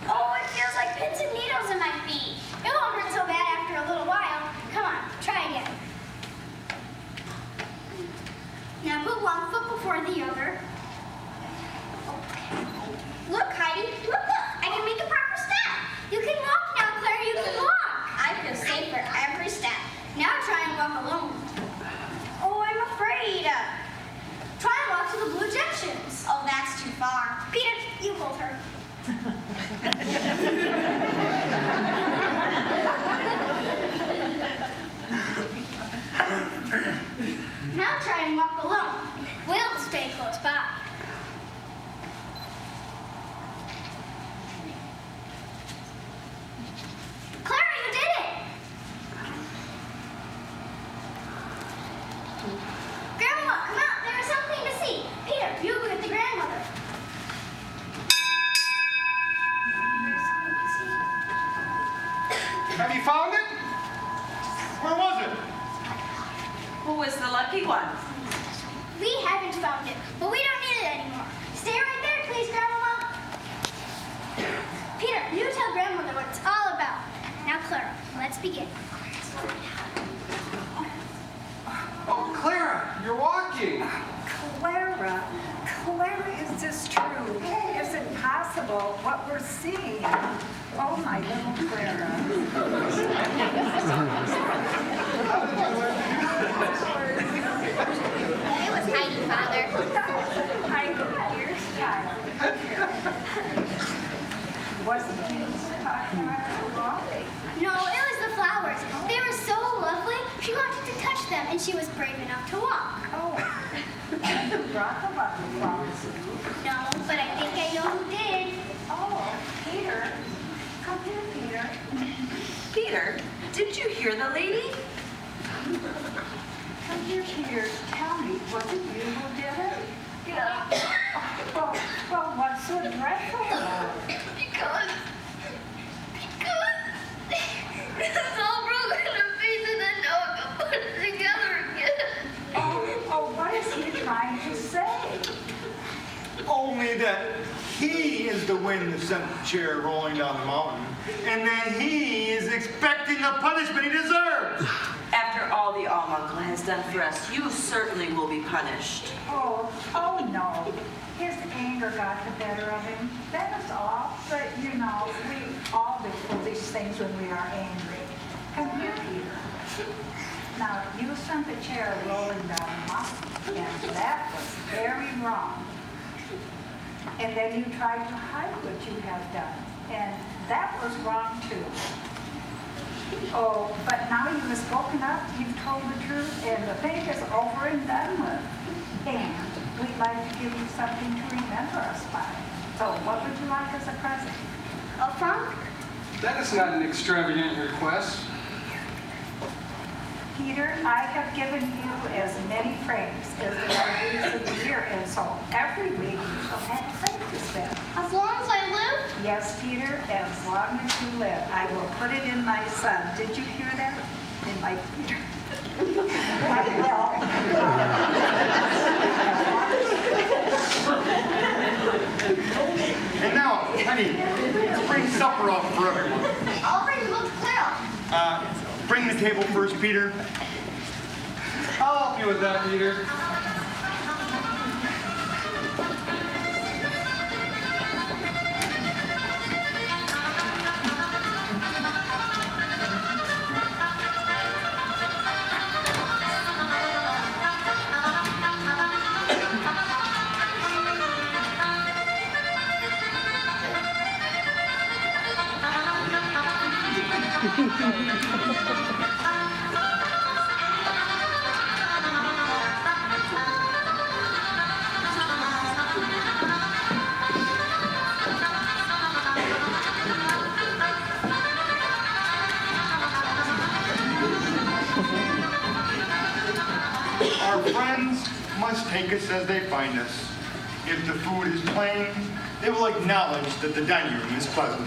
Speaker 2: Oh, it feels like pins and needles in my feet. It won't hurt so bad after a little while. Come on, try again. Now put one foot before the other. Okay. Look, Heidi. Look, look. I can make a proper step. You Now try and walk alone. We'll stay close by. Clara, you did it! Grandma, come out. There is something to see. Peter, you look at the grandmother.
Speaker 1: Have you found it? Where was it?
Speaker 5: Who was the lucky one?
Speaker 2: We haven't found it, but we don't need it anymore. Stay right there, please, Grandmama. Peter, you tell Grandmother what it's all about. Now, Clara, let's begin.
Speaker 8: Oh, Clara, you're walking.
Speaker 9: Clara, is this true? Is it possible what we're seeing? Oh, my little Clara.
Speaker 2: It was Heidi, Father.
Speaker 9: Heidi, here's child. Wasn't Jesus talking about her walking?
Speaker 2: No, it was the flowers. They were so lovely. She wanted to touch them, and she was brave enough to walk.
Speaker 9: Oh, you brought them up from
Speaker 2: No, but I think I know who did.
Speaker 9: Oh, Peter. Come here, Peter.
Speaker 5: Peter, did you hear the lady?
Speaker 9: Come here, Peter. Tell me, was it you who did it?
Speaker 2: Yeah.
Speaker 9: Well, what's so dreadful about it?
Speaker 2: Because it's all broken to pieces and now I can put it together again.
Speaker 9: Oh, what is he trying to say?
Speaker 1: Only that he is the wind that sent the chair rolling down the mountain, and that he is expecting the punishment he deserves.
Speaker 5: After all the Almighty has done for us, you certainly will be punished.
Speaker 9: Oh, no. His anger got the better of him. That is all. But, we all do foolish things when we are angry. Come here, Peter. Now, you sent the chair rolling down the mountain, and that was very wrong. And then you tried to hide what you have done, and that was wrong, too. Oh, but now you have spoken up, you've told the truth, and the thing is over and done with. And we'd like to give you something to remember us by. So what would you like as a present?
Speaker 2: A front?
Speaker 8: That is not an extravagant request.
Speaker 9: Peter, I have given you as many francs as there are days of the year, and so every week you shall have a franc to spend.
Speaker 2: As long as I live?
Speaker 9: Yes, Peter, as long as you live. I will put it in my son. Did you hear that? In my Peter. I will.
Speaker 1: And now, honey, let's bring supper up for everyone.
Speaker 2: I'll bring the book to Clara.
Speaker 1: Bring the table first, Peter.
Speaker 8: I'll help you with that, Peter.
Speaker 1: Our friends must take us as they find us. If the food is plain, they will acknowledge that the dining room is pleasant.